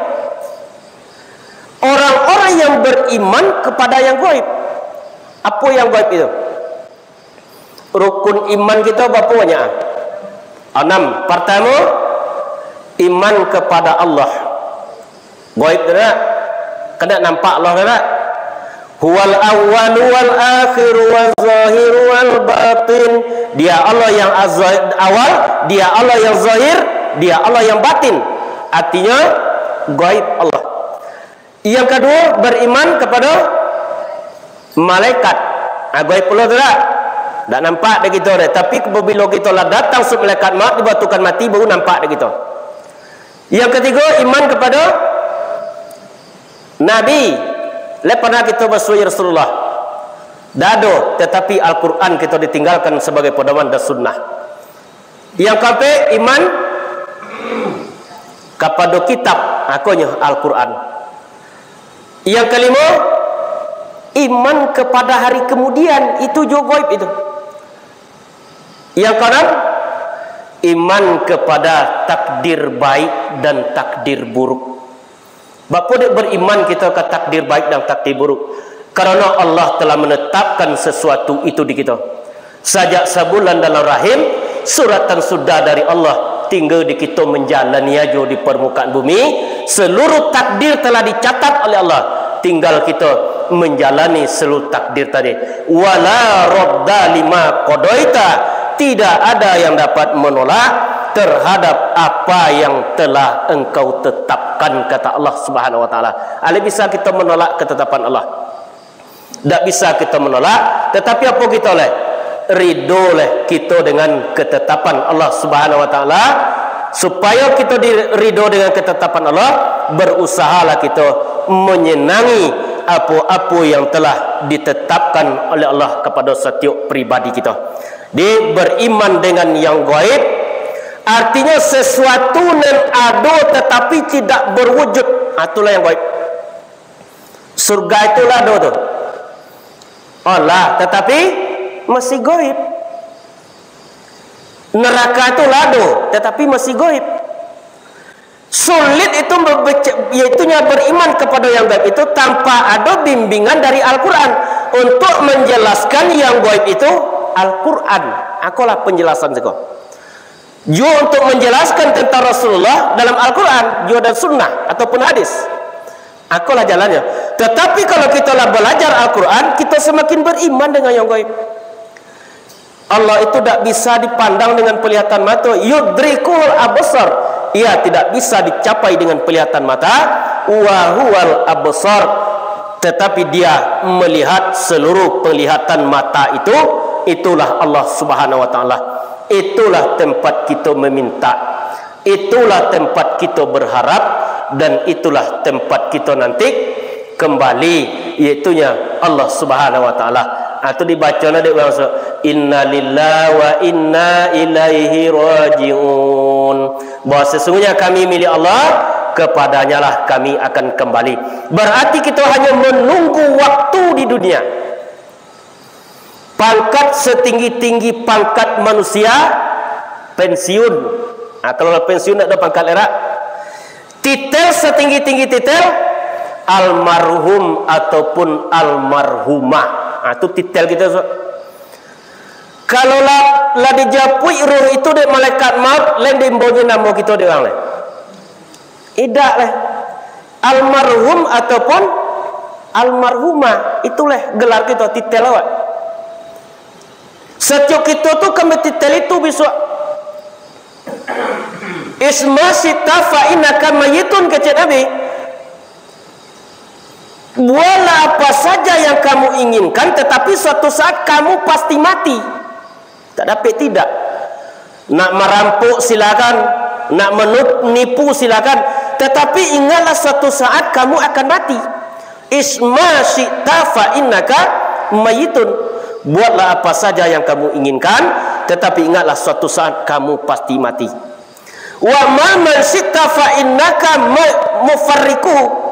Orang-orang yang beriman kepada yang gaib. Apa yang gaib itu? Rukun iman kita berapa banyak? 6. Pertama, iman kepada Allah. Gaib tidak? Kena nampak Allah tidak? Huwal awwalu wal akhiru wal zahiru wal batin. Dia Allah yang awal, dia Allah yang zahir, dia Allah yang batin. Artinya gaib Allah. Yang kedua, beriman kepada malaikat. Gaib Allah tidak? Tak nampak dia kita dah. Tapi apabila kita lah datang malaikat maut dibatukan mati, baru nampak dia kita. Yang ketiga, iman kepada Nabi. Lepas kita bersui Rasulullah. Dado, tetapi Al-Quran kita ditinggalkan sebagai pedoman dan sunnah. Yang keempat, iman kepada kitab, akunya Al-Quran. Yang kelima, iman kepada hari kemudian, itu juga gaib itu. Yang keenam, iman kepada takdir baik dan takdir buruk. Bapa dia beriman kita ke takdir baik dan takdir buruk, karena Allah telah menetapkan sesuatu itu di kita. Sejak sebulan dalam rahim, suratan sudah dari Allah, tinggal di kita menjalani aja di permukaan bumi. Seluruh takdir telah dicatat oleh Allah, tinggal kita menjalani seluruh takdir tadi. Wala radda lima qadaita, tidak ada yang dapat menolak terhadap apa yang telah engkau tetapkan, kata Allah Subhanahu wa taala. Ada bisa kita menolak ketetapan Allah? Tak bisa kita menolak, tetapi apa kita oleh? Ridho oleh kita dengan ketetapan Allah Subhanahu wa taala. Supaya kita ridho dengan ketetapan Allah, berusahalah kita menyenangi apa-apa yang telah ditetapkan oleh Allah kepada setiap pribadi kita. Dia beriman dengan yang gaib, artinya sesuatu yang ada tetapi tidak berwujud. Itulah yang gaib. Surga itulah ada tu. Allah tetapi masih gaib. Neraka itu lado tetapi masih gaib. Sulit itu yaitunya beriman kepada yang gaib itu tanpa ada bimbingan dari Al-Quran. Untuk menjelaskan yang gaib itu Al-Quran. Akulah penjelasan sekolah. Juga untuk menjelaskan tentang Rasulullah dalam Al-Quran, juga dan sunnah ataupun hadis. Akulah jalannya. Tetapi kalau kita lah belajar Al-Quran, kita semakin beriman dengan yang gaib. Allah itu tak bisa dipandang dengan penglihatan mata. Yudrikul absar. Ia tidak bisa dicapai dengan penglihatan mata. Wa huwal absar. Tetapi dia melihat seluruh penglihatan mata itu. Itulah Allah Subhanahu wa taala. Itulah tempat kita meminta. Itulah tempat kita berharap. Dan itulah tempat kita nanti kembali, iaitunya Allah Subhanahu wa taala. Atau dibaca dia bahasa inna lillahi wa inna ilaihi rajiun. Bahawa sesungguhnya kami milik Allah, kepadanya lah kami akan kembali. Berarti kita hanya menunggu waktu di dunia. Pangkat setinggi-tinggi pangkat manusia, pensiun. Kalau pensiun tak ada pangkat lerak. Titel setinggi-tinggi titel, almarhum ataupun almarhumah. Itu titel kita. Kalau lah dijapui roh itu dari malaikat maut, lain dimbonyi nama kita di orang lain. Tidak lah. Almarhum ataupun almarhumah, itulah gelar kita, titel awak. Setiap kita tu kami titel itu bisa isma sita fa innaka mayitun, kata Nabi. Buatlah apa saja yang kamu inginkan, tetapi suatu saat kamu pasti mati. Tak dapat tidak. Nak merampok silakan, nak menipu silakan, tetapi ingatlah suatu saat kamu akan mati. Isma sita fa innaka mayitun. Buatlah apa saja yang kamu inginkan, tetapi ingatlah suatu saat kamu pasti mati. Wa ma man sita fa innaka mufarriquhu.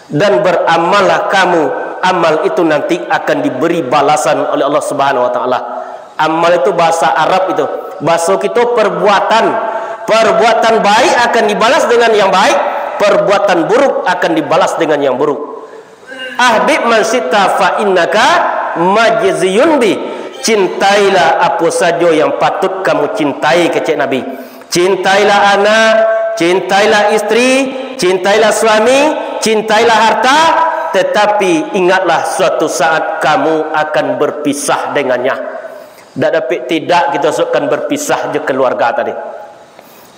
Dan beramallah kamu, amal itu nanti akan diberi balasan oleh Allah Subhanahu wa taala. Amal itu bahasa Arab itu. Bahasa kita perbuatan baik akan dibalas dengan yang baik, perbuatan buruk akan dibalas dengan yang buruk. Ahbib man sita fa innaka majziyun bi. Cintailah apa saja yang patut kamu cintai, kecik Nabi. Cintailah anak, cintailah istri, cintailah suami, cintailah harta, tetapi ingatlah suatu saat kamu akan berpisah dengannya. Tidak kita akan berpisah je keluarga tadi.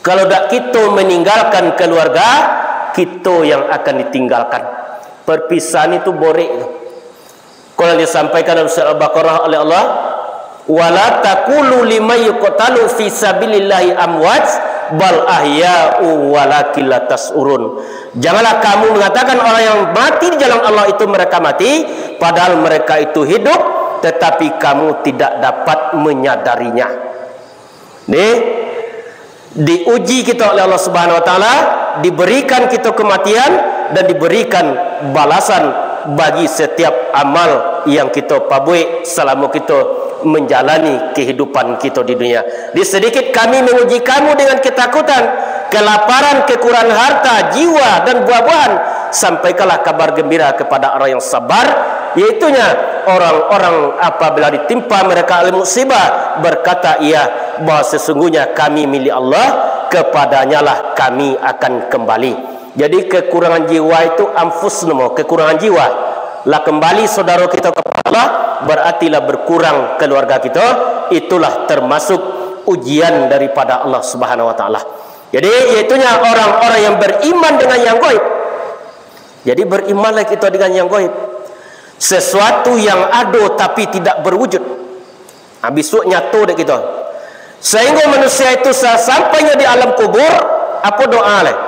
Kalau tak kita meninggalkan keluarga, kita yang akan ditinggalkan. Perpisahan itu borek itu. Kalau disampaikan dalam surah Al-Baqarah oleh Allah, wala taqulu liman yuqtalu fi sabilillahi amwat bal ahya'u walakin la tasurun. Janganlah kamu mengatakan orang yang mati di jalan Allah itu mereka mati, padahal mereka itu hidup, tetapi kamu tidak dapat menyadarinya. Nih, diuji kita oleh Allah Subhanahu wa taala, diberikan kita kematian dan diberikan balasan bagi setiap amal yang kita pabuik selama kita menjalani kehidupan kita di dunia. Di sedikit kami menguji kamu dengan ketakutan, kelaparan, kekurangan harta, jiwa dan buah-buahan. Sampaikanlah kabar gembira kepada orang yang sabar, yaitunya orang-orang apabila ditimpa mereka oleh musibah berkata ia bahawa sesungguhnya kami milik Allah, kepadanya lah kami akan kembali. Jadi kekurangan jiwa itu anfusnum, kekurangan jiwa. Lah kembali saudara kita kepada Allah, berartilah berkurang keluarga kita. Itulah termasuk ujian daripada Allah Subhanahu wa taala. Jadi yaitunya orang-orang yang beriman dengan yang gaib. Jadi berimanlah kita dengan yang gaib. Sesuatu yang ada tapi tidak berwujud. Besok nyata dek kita. Sehingga manusia itu sampainya di alam kubur, apa doa lah?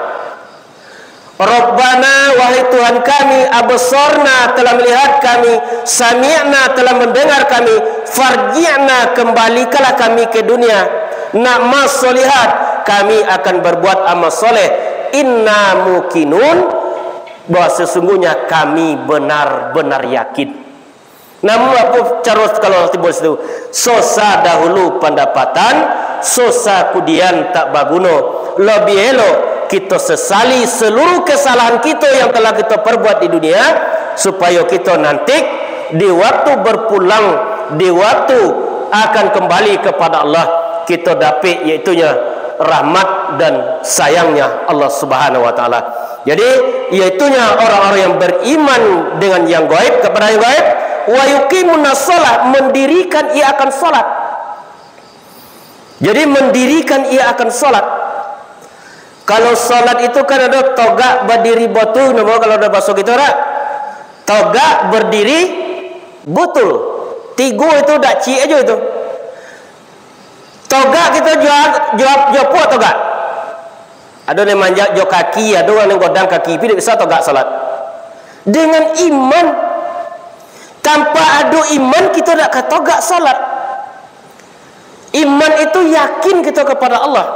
Rabbana, wahai Tuhan kami, absorna, telah melihat kami, sami'na, telah mendengar kami, farji'na, kembalikanlah kami ke dunia, na'mal solihat, kami akan berbuat amal soleh, inna mukinun, bahwa sesungguhnya kami benar-benar yakin. Namun apa cara kalau timbul situ? Sosa dahulu pendapatan, sosa kemudian tak baguna. Lebih elok kita sesali seluruh kesalahan kita yang telah kita perbuat di dunia, supaya kita nanti di waktu berpulang, di waktu akan kembali kepada Allah, kita dapat yaitunya rahmat dan sayangnya Allah Subhanahu wa taala. Jadi yaitunya orang-orang yang beriman dengan yang gaib, kepada yang gaib, wa yuqimunas shalah, mendirikan ia akan salat. Jadi mendirikan ia akan salat. Kalau salat itu kan ada togak berdiri betul, nama kalau ada bahasa kita tak? Togak berdiri betul. Tiga itu dak ci aja itu. Togak kita jawab puak togak. Ada yang manjat jo kaki, ada orang yang godang kaki, tapi tidak bisa togak salat. Dengan iman, tanpa ada iman kita tak ketogak salat. Iman itu yakin kita kepada Allah.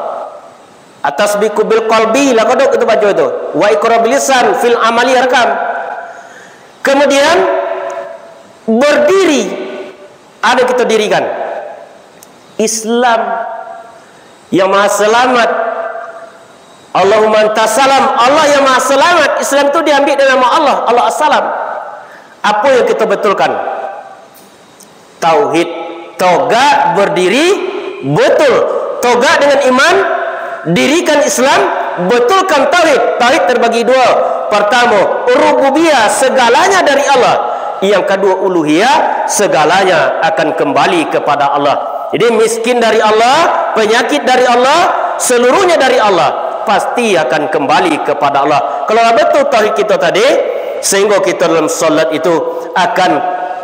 Atas bikubil qalbi lah kodok itu baca itu. Wa iqrabil lisan fil amali arkam. Kemudian berdiri, ada kita dirikan Islam yang maha selamat. Allahumma antas salam, Allah yang maha selamat. Islam itu diambil dari nama Allah, Allah as-salam. Apa yang kita betulkan? Tauhid. Toga berdiri betul. Toga dengan iman, dirikan Islam, betulkan tauhid. Tauhid terbagi dua. Pertama, rububiyah, segalanya dari Allah. Yang kedua, uluhiyah, segalanya akan kembali kepada Allah. Jadi miskin dari Allah, penyakit dari Allah, seluruhnya dari Allah, pasti akan kembali kepada Allah. Kalau betul tauhid kita tadi, sehingga kita dalam solat itu akan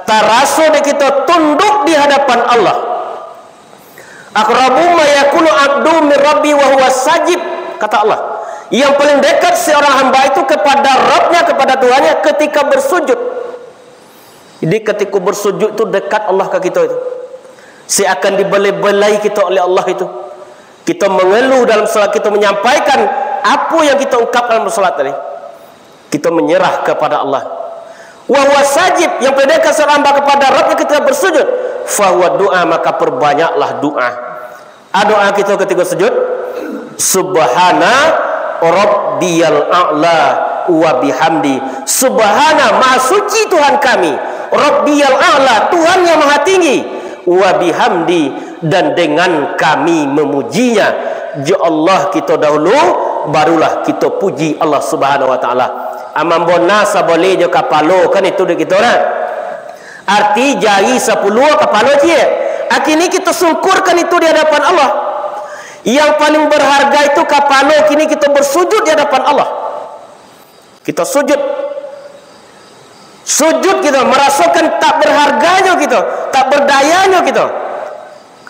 terasa kita tunduk di hadapan Allah. Aqrabu ma yakunu abdu min rabbi wa huwa sajid, kata Allah. Yang paling dekat seorang hamba itu kepada Rabbnya, kepada Tuhannya ketika bersujud. Jadi ketika bersujud itu dekat Allah ke kita itu. Seakan dibelai-belai kita oleh Allah itu. Kita mengeluh dalam salat, kita menyampaikan apa yang kita ungkapkan dalam salat tadi. Kita menyerah kepada Allah. Wa huwa sajid, yang paling dekat seorang hamba kepada Rabbnya ketika bersujud. Fahuwa doa, maka perbanyaklah doa. Doa kita ketika sujud, subhana Rabbiyal a'la wa bihamdi. Subhana, maha suci Tuhan kami. Rabbiyal a'la, Tuhan yang maha tinggi. Wa bihamdi, dan dengan kami memujinya. Ya Allah kita dahulu, barulah kita puji Allah Subhanahu wa taala. Amam bonasa bolehnya kapalo kan itu kita orang. Arti jari 10 kapalo dia. Akhirnya kita syukurkan itu di hadapan Allah. Yang paling berharga itu kapalo, kini kita bersujud di hadapan Allah. Kita sujud. Sujud kita merasakan tak berharganya kita, tak berdayanya kita.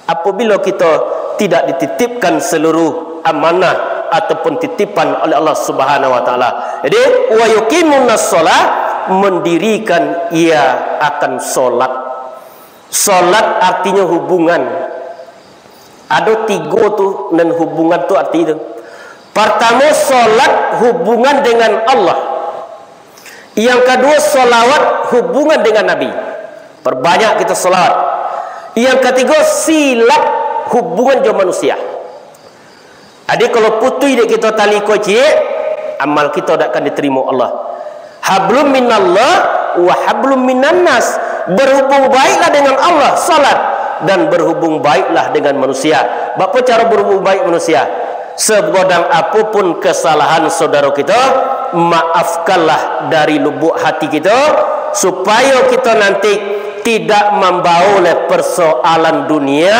Apabila kita tidak dititipkan seluruh amanah ataupun titipan oleh Allah Subhanahu wa taala. Jadi wa yuqimunas shalah, mendirikan ia akan solat. Solat artinya hubungan. Ada 3 tu, dan hubungan tu arti itu. Pertama, solat hubungan dengan Allah. Yang kedua, solawat hubungan dengan Nabi. Perbanyak kita solawat. Yang ketiga, silat hubungan dengan manusia. Adik kalau putih dek kita tali kunci, amal kita tak akan diterima Allah. Hablum minallah wa hablum minan nas. Berhubung baiklah dengan Allah, salat, dan berhubung baiklah dengan manusia. Bapa cara berhubung baik manusia? Segodang apapun kesalahan saudara kita, maafkanlah dari lubuk hati kita, supaya kita nanti tidak membawa persoalan dunia.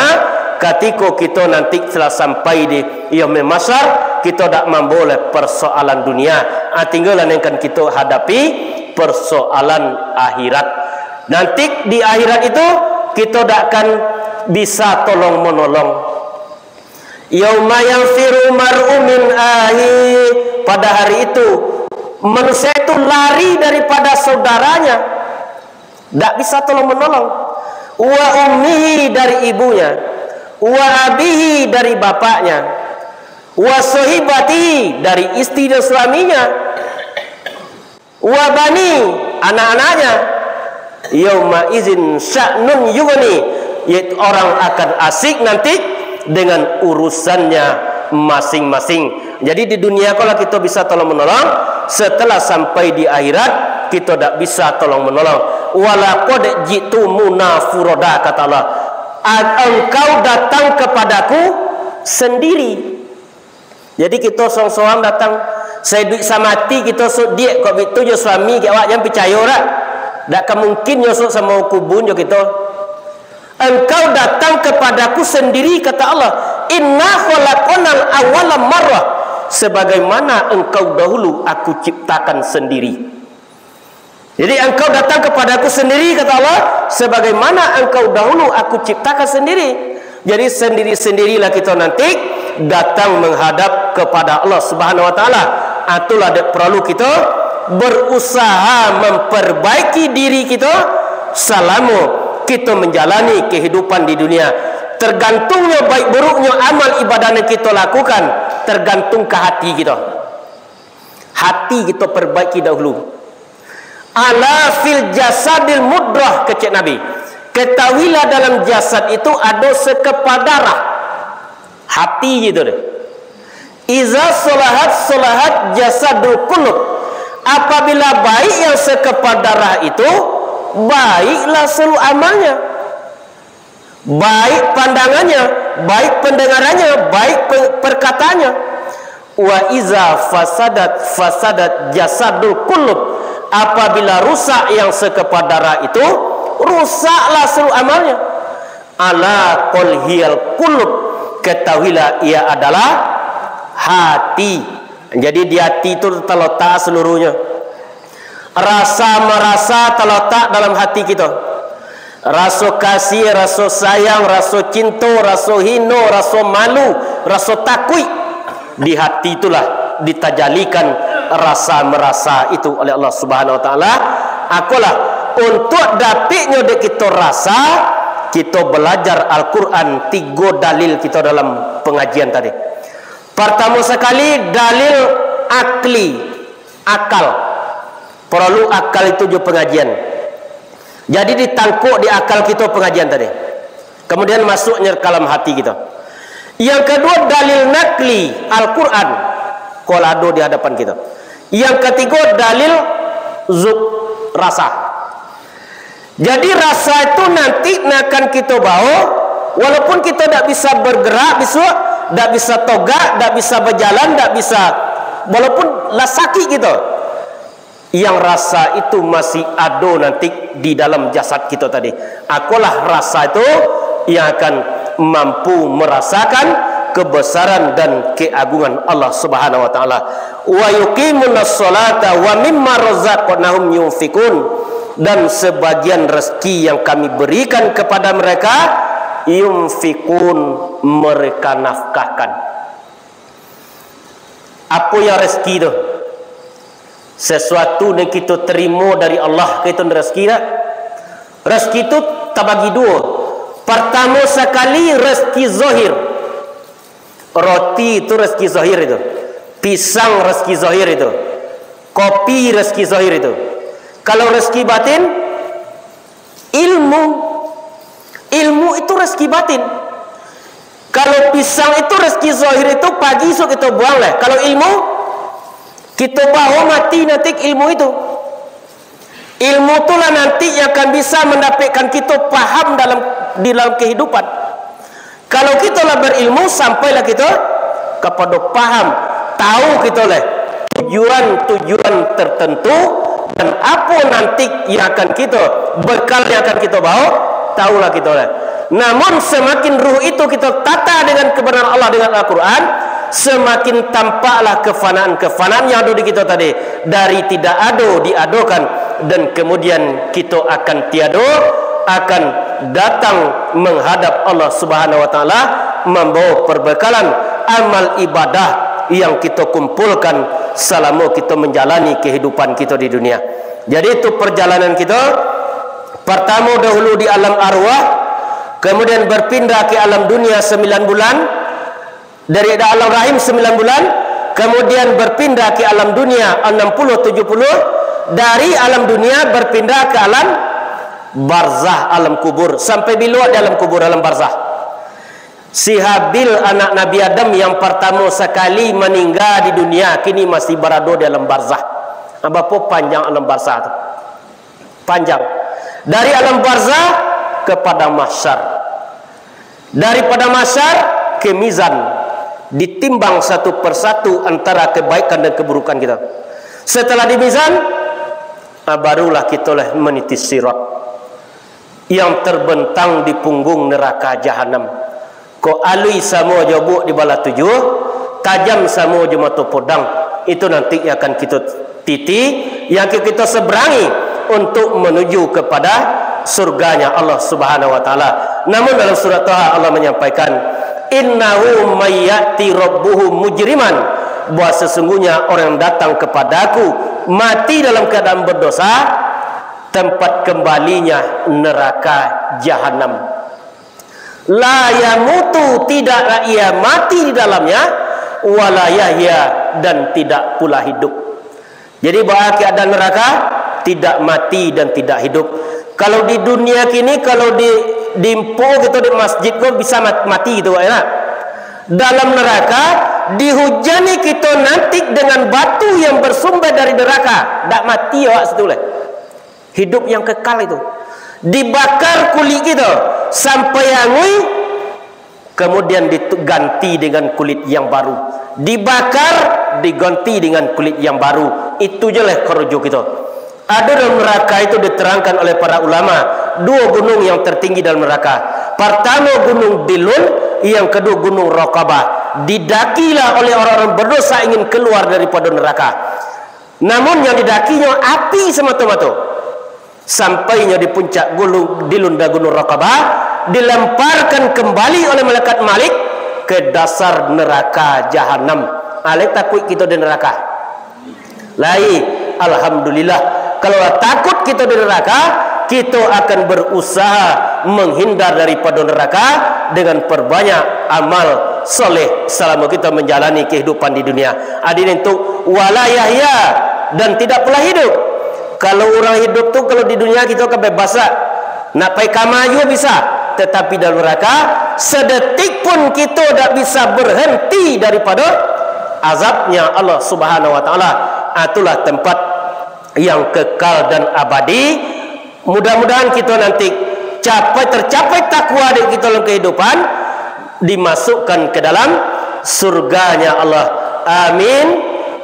Ketika kita nanti telah sampai di yaumul mahsyar, kita tak membawa persoalan dunia. Tinggal yang akan kita hadapi persoalan akhirat. Nanti di akhirat itu kita tak akan bisa tolong menolong. Yauma yanfiru mar'u min ahi, pada hari itu manusia itu lari daripada saudaranya, tak bisa tolong menolong. Wa ummihi, dari ibunya, wa abihi, dari bapaknya, wa sahibatihi, dari istri dan suaminya, wa bani, anak-anaknya. Yauma izin sya'nun yughni, yaitu orang akan asik nanti dengan urusannya masing-masing. Jadi di dunia kalau kita bisa tolong menolong, setelah sampai di akhirat kita tak bisa tolong menolong. Walaqad jitumuna furoda, kata Allah, engkau datang kepadaku sendiri. Jadi kita seorang-seorang datang, saya duit samati kita dia kok itu je suami ke awak yang percaya dak. Tak mungkin nyosok sama kubun je kita. Engkau datang kepadaku sendiri, kata Allah. Inna khalaqnal awwala marrah, sebagaimana engkau dahulu aku ciptakan sendiri. Jadi engkau datang kepadaku sendiri, kata Allah, sebagaimana engkau dahulu aku ciptakan sendiri. Jadi sendiri-sendirilah kita nanti datang menghadap kepada Allah Subhanahu wa taala. Itulah perlu kita berusaha memperbaiki diri kita selama kita menjalani kehidupan di dunia. Tergantungnya baik buruknya amal ibadah yang kita lakukan tergantung ke hati kita. Hati kita perbaiki dahulu. Ala fil jasadil mudrah, kecek Nabi, ketahuilah dalam jasad itu ada sekepal darah. Hati gitu deh. Iza solahat jasadul qulub, apabila baik yang sekepal darah itu, baiklah seluruh amalnya, baik pandangannya, baik pendengarannya, baik perkataannya. Wa iza fasadat jasadul qulub, apabila rusak yang sekepal darah itu, rusaklah seluruh amalnya. Ala qul hiyal qulub, ketahuilah ia adalah hati. Jadi di hati itu terletak seluruhnya. Rasa merasa terletak dalam hati kita. Rasa kasih, rasa sayang, rasa cinta, rasa hina, rasa malu, rasa takut, di hati itulah ditajalikan rasa merasa itu oleh Allah Subhanahu wa taala. Akulah untuk dapatnya kita rasa, kita belajar Al-Quran 3 dalil kita dalam pengajian tadi. Pertama sekali dalil akli, akal. Perlu akal itu juga pengajian. Jadi ditangkuk di akal kita pengajian tadi. Kemudian masuknya ke dalam hati kita. Yang kedua dalil nakli, Al-Quran. kalau ada di hadapan kita. Yang ketiga, dalil zuk, rasa. Jadi rasa itu nanti akan kita bawa, walaupun kita tidak bisa bergerak besok, tidak bisa togak, tidak bisa berjalan, tidak bisa, walaupun lah sakit kita, yang rasa itu masih ada nanti di dalam jasad kita tadi. Akulah rasa itu yang akan mampu merasakan kebesaran dan keagungan Allah Subhanahu wa taala. Wa yuqimunas sholata wa mimma razaqnahum yunfikun, dan sebagian rezeki yang kami berikan kepada mereka yunfikun, mereka nafkahkan. Apa yang rezeki itu? Sesuatu yang kita terima dari Allah, kita rezeki tak? Rezeki itu terbagi dua. Pertama sekali rezeki zahir. Roti itu rezeki zahir itu. Pisang rezeki zahir itu. Kopi rezeki zahir itu. Kalau rezeki batin, ilmu. Ilmu itu rezeki batin. Kalau pisang itu rezeki zahir itu, pagi esok kita buang lah. Kalau ilmu, kita bawa mati nanti ilmu itu. Ilmu itulah nanti yang akan bisa mendapatkan kita paham di dalam kehidupan. Kalau kita lah berilmu, sampailah kita kepada paham, tahu kita lah tujuan-tujuan tertentu dan apa nanti yang akan kita, bekal yang akan kita bawa, tahulah kita lah. Namun semakin ruh itu kita tata dengan kebenaran Allah dengan Al-Quran, semakin tampaklah kefanaan-kefanaan yang ada di kita tadi. Dari tidak ada diadakan, dan kemudian kita akan tiada, akan datang menghadap Allah Subhanahu wa taala membawa perbekalan amal ibadah yang kita kumpulkan selama kita menjalani kehidupan kita di dunia. Jadi itu perjalanan kita. Pertama dahulu di alam arwah, kemudian berpindah ke alam dunia 9 bulan, dari alam rahim 9 bulan, kemudian berpindah ke alam dunia 60-70, dari alam dunia berpindah ke alam barzah, alam kubur, sampai bila di alam kubur, alam barzah. Si Habil anak Nabi Adam yang pertama sekali meninggal di dunia, kini masih berada di alam barzah. Apa panjang alam barzah itu? Panjang. Dari alam barzah kepada mahsyar, daripada mahsyar ke mizan, ditimbang satu persatu antara kebaikan dan keburukan kita. Setelah di mizan, barulah kita meniti sirat yang terbentang di punggung neraka jahanam. Ko alui samo jabuk di bala tujuh, tajam samo jematu podang. Itu nanti akan kita titi, yang kita seberangi untuk menuju kepada surganya Allah Subhanahu wa taala. Namun dalam surat Taha Allah menyampaikan, innahu mayyati rabbuhu mujriman, bahwa sesungguhnya orang yang datang kepadaku mati dalam keadaan berdosa, tempat kembalinya neraka jahanam. La yamutu, tidaklah ia mati di dalamnya, wala yahya, dan tidak pula hidup. Jadi bahwa keadaan neraka tidak mati dan tidak hidup. Kalau di dunia kini, kalau di impo gitu, di masjid kok bisa mati gitu enak. Dalam neraka dihujani kita nanti dengan batu yang bersumber dari neraka, tak mati ya situlah. Hidup yang kekal itu. Dibakar kulit kita sampai angui, kemudian diganti dengan kulit yang baru. Dibakar, diganti dengan kulit yang baru. Itu je lah kerja kita. Ada dalam neraka itu diterangkan oleh para ulama, 2 gunung yang tertinggi dalam neraka. Pertama gunung Dilun, yang kedua gunung Raqabah. Didakilah oleh orang-orang berdosa ingin keluar daripada neraka. Namun yang didakinya api semata-mata. Sampainya di puncak gunung Dilun dan gunung Raqabah, dilemparkan kembali oleh malaikat Malik ke dasar neraka jahanam. Alek takut kita di neraka. Lai, alhamdulillah. Kalau takut kita di neraka, kita akan berusaha menghindar daripada neraka dengan perbanyak amal soleh selama kita menjalani kehidupan di dunia. Adin itu wala yahya, dan tidak pula hidup. Kalau orang hidup tu, kalau di dunia kita kebebasan, nak pergi kamar bisa, tetapi dalam neraka sedetik pun kita tak bisa berhenti daripada azabnya Allah Subhanahu wa taala. Itulah tempat yang kekal dan abadi. Mudah-mudahan kita nanti tercapai takwa di kita dalam kehidupan, dimasukkan ke dalam surganya Allah. Amin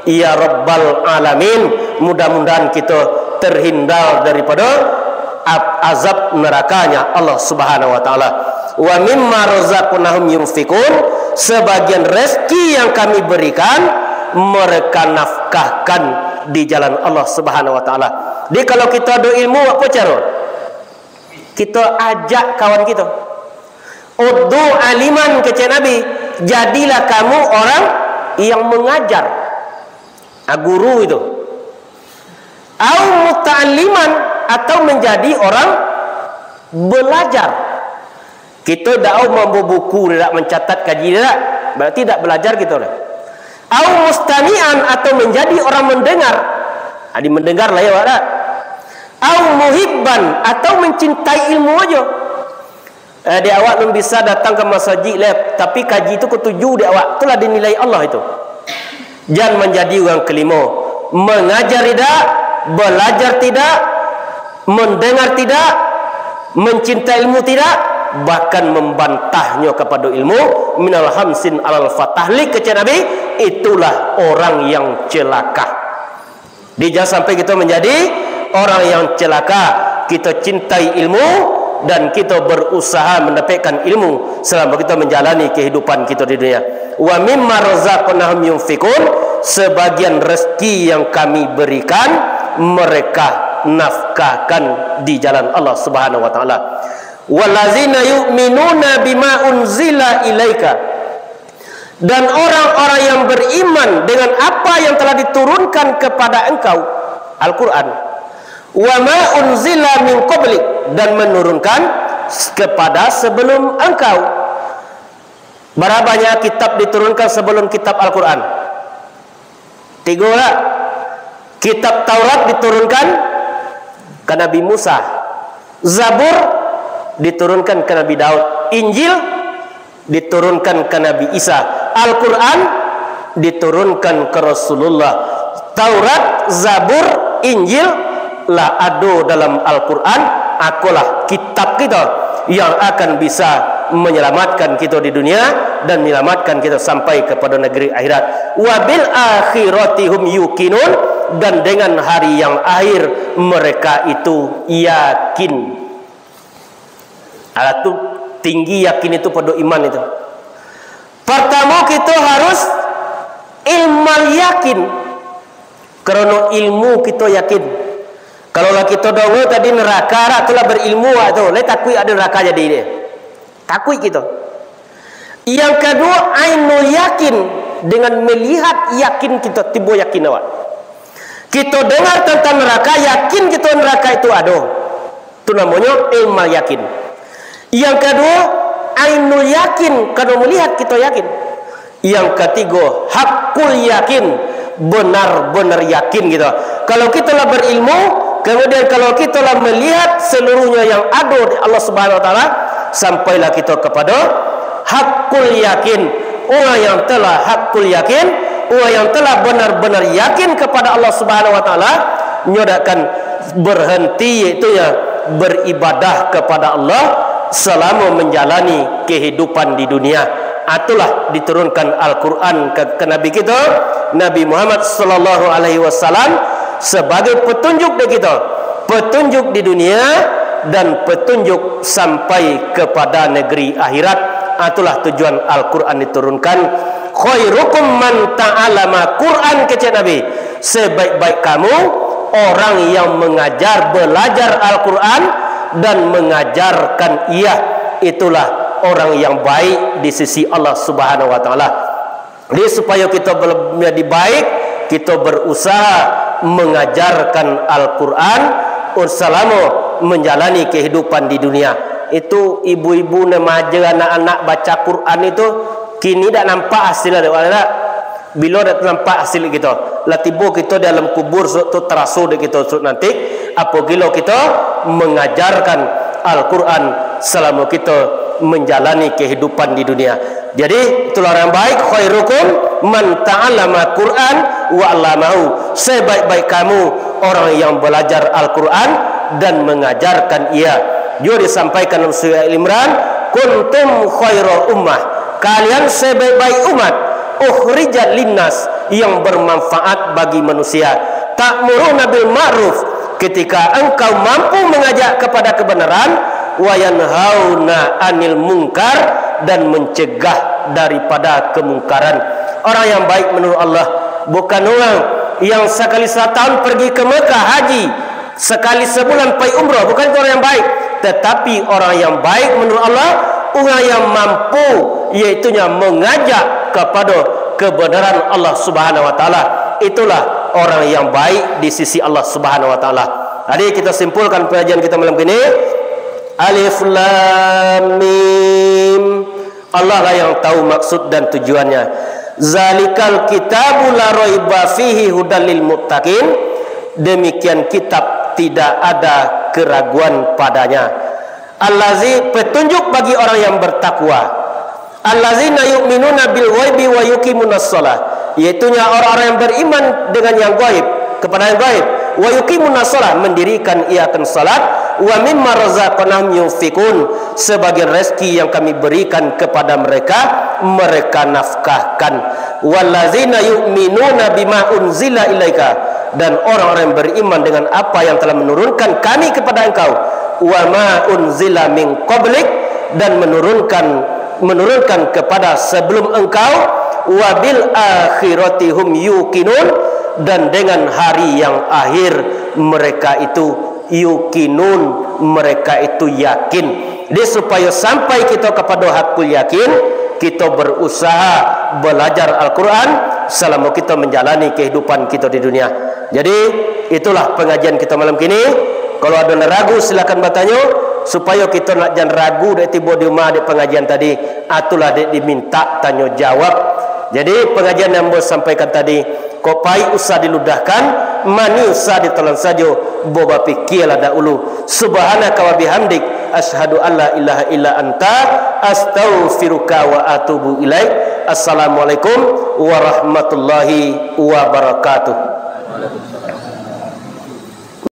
ya rabbal alamin. Mudah-mudahan kita terhindar daripada azab nerakanya Allah Subhanahu wa taala. Wa mimma razaqnahum yunfikun, sebagian rezeki yang kami berikan mereka nafkahkan di jalan Allah Subhanahu wa taala. Jadi kalau kita ada ilmu, apa cara? Kita ajak kawan kita. Uddu aliman, kata Nabi, jadilah kamu orang yang mengajar. Guru itu. Au muta'alliman, atau menjadi orang belajar. Kita tidak membawa buku, tidak mencatat kaji, tidak. Berarti tidak belajar kita. Au mustami'an, atau menjadi orang mendengar. Adi mendengar lah ya, tak? Au muhibban, atau mencintai ilmu aja. Di awak belum bisa datang ke masjid lah, tapi kaji itu ketujuh di awak. Itulah dinilai Allah itu. Jangan menjadi orang kelima. Mengajar tidak, belajar tidak, mendengar tidak, mencintai ilmu tidak, bahkan membantahnya kepada ilmu. Minal hamsin alal fatahli, kata Nabi, itulah orang yang celaka. Jangan sampai kita menjadi orang yang celaka. Kita cintai ilmu dan kita berusaha mendapatkan ilmu selama kita menjalani kehidupan kita di dunia. Wa mimma razaqnahum yunfikun, sebagian rezeki yang kami berikan mereka nafkahkan di jalan Allah Subhanahu wa taala. Wallazina yu'minuna bima unzila ilaika, dan orang-orang yang beriman dengan apa yang telah diturunkan kepada engkau, Al-Quran. Wa ma unzila min qablik, dan menurunkan kepada sebelum engkau. Berapa banyak kitab diturunkan sebelum kitab Al-Quran? 3 lah. Kitab Taurat diturunkan ke Nabi Musa, Zabur diturunkan ke Nabi Daud, Injil diturunkan ke Nabi Isa, Al-Quran diturunkan ke Rasulullah. Taurat, Zabur, Injil lah ada dalam Al-Quran. Akulah kitab kita yang akan bisa menyelamatkan kita di dunia dan menyelamatkan kita sampai kepada negeri akhirat. Wabil akhiratihum yuqinun, dan dengan hari yang akhir mereka itu yakin. Itu tinggi yakin itu pada iman itu. Pertama kita harus ilmu yakin, kerana ilmu kita yakin. Kalau kita doa tadi neraka, itulah berilmu tu. Lai takui ada neraka jadi dia. Takui kita. Yang kedua, ainul yakin, dengan melihat yakin kita tiba yakin awak. Kita dengar tentang neraka, yakin kita neraka itu ada. Itu namanya ilmu yakin. Yang kedua, ainul yakin, kalau melihat kita yakin. Yang ketiga, hakul yakin, benar-benar yakin kita. Kalau kita lah berilmu, kemudian kalau kita lah melihat seluruhnya yang ada di Allah Subhanahu wa taala, sampailah kita kepada hakul yakin. Orang yang telah hakul yakin, orang yang telah benar-benar yakin kepada Allah Subhanahu wa taala, nyodakan berhenti, iaitu ya beribadah kepada Allah selama menjalani kehidupan di dunia. Itulah diturunkan Al-Quran ke Nabi kita, Nabi Muhammad sallallahu alaihi wasallam, sebagai petunjuk bagi kita, petunjuk di dunia dan petunjuk sampai kepada negeri akhirat. Itulah tujuan Al-Quran diturunkan. Khairukum man ta'allama Quran, kata Nabi, sebaik-baik kamu orang yang mengajar, belajar Al-Quran dan mengajarkan ia. Itulah orang yang baik di sisi Allah Subhanahu wa taala. Jadi supaya kita menjadi baik, kita berusaha mengajarkan Al-Quran selama menjalani kehidupan di dunia. Itu ibu-ibu nemaja anak-anak baca Quran itu kini dah nampak hasilnya. Bila dah nampak hasil kita, lah tiba kita dalam kubur tu terasa dah kita nanti apabila kita mengajarkan Al-Quran selama kita menjalani kehidupan di dunia. Jadi itulah orang baik, khairukum man ta'allama Quran wa 'allamahu. Sebaik-baik kamu orang yang belajar Al-Quran dan mengajarkan ia. Juga disampaikan dalam surah Al-Imran, kuntum khairu ummah, kalian sebaik-baik umat, ukhrijat linnas, yang bermanfaat bagi manusia. Ta'muruna bil ma'ruf, ketika engkau mampu mengajak kepada kebenaran, wa yanhauna 'anil munkar, dan mencegah daripada kemungkaran. Orang yang baik menurut Allah bukan orang yang sekali setahun pergi ke Mekah haji, sekali sebulan pergi umrah, bukan itu orang yang baik. Tetapi orang yang baik menurut Allah, orang yang mampu, iaitunya mengajak kepada kebenaran Allah Subhanahu wa taala. Itulah orang yang baik di sisi Allah Subhanahu wa taala. Jadi kita simpulkan pengajian kita malam ini. Alif Lam Mim. Allah lah yang tahu maksud dan tujuannya. Zalikal kitabu la raiba fihi hudal lil muttaqin. Demikian kitab tidak ada keraguan padanya. Allazi, petunjuk bagi orang yang bertakwa. Allazina yu'minuna bil ghaibi wa yuqimunas shalah, iaitunya orang-orang yang beriman dengan yang gaib, kepada yang gaib. Wa yuqimunas shalah, mendirikan ia akan salat. Wa mimma razaqnahum yunfikun, sebagian rezeki yang kami berikan kepada mereka, mereka nafkahkan. Wallazina yu'minuna bima unzila ilaika, dan orang-orang yang beriman dengan apa yang telah menurunkan kami kepada engkau. Wa ma unzila min qablik, dan menurunkan kepada sebelum engkau. Wabil akhirati hum yuqinun, dan dengan hari yang akhir mereka itu yuqinun, mereka itu yakin. Jadi supaya sampai kita kepada hakul yakin, kita berusaha belajar Al-Quran selama kita menjalani kehidupan kita di dunia. Jadi itulah pengajian kita malam kini. Kalau ada yang ragu silakan bertanya, supaya kita nak jangan ragu dek tiba di rumah dek pengajian tadi, atulah dek diminta tanya jawab. Jadi pengajian yang saya sampaikan tadi, kopai usah diludahkan, mani usah ditelan saja, boba pikirlah dahulu. Subhanaka wa bihamdik, asyhadu an la ilaha illa anta, astaghfiruka wa atubu ilaik. Assalamualaikum warahmatullahi wabarakatuh.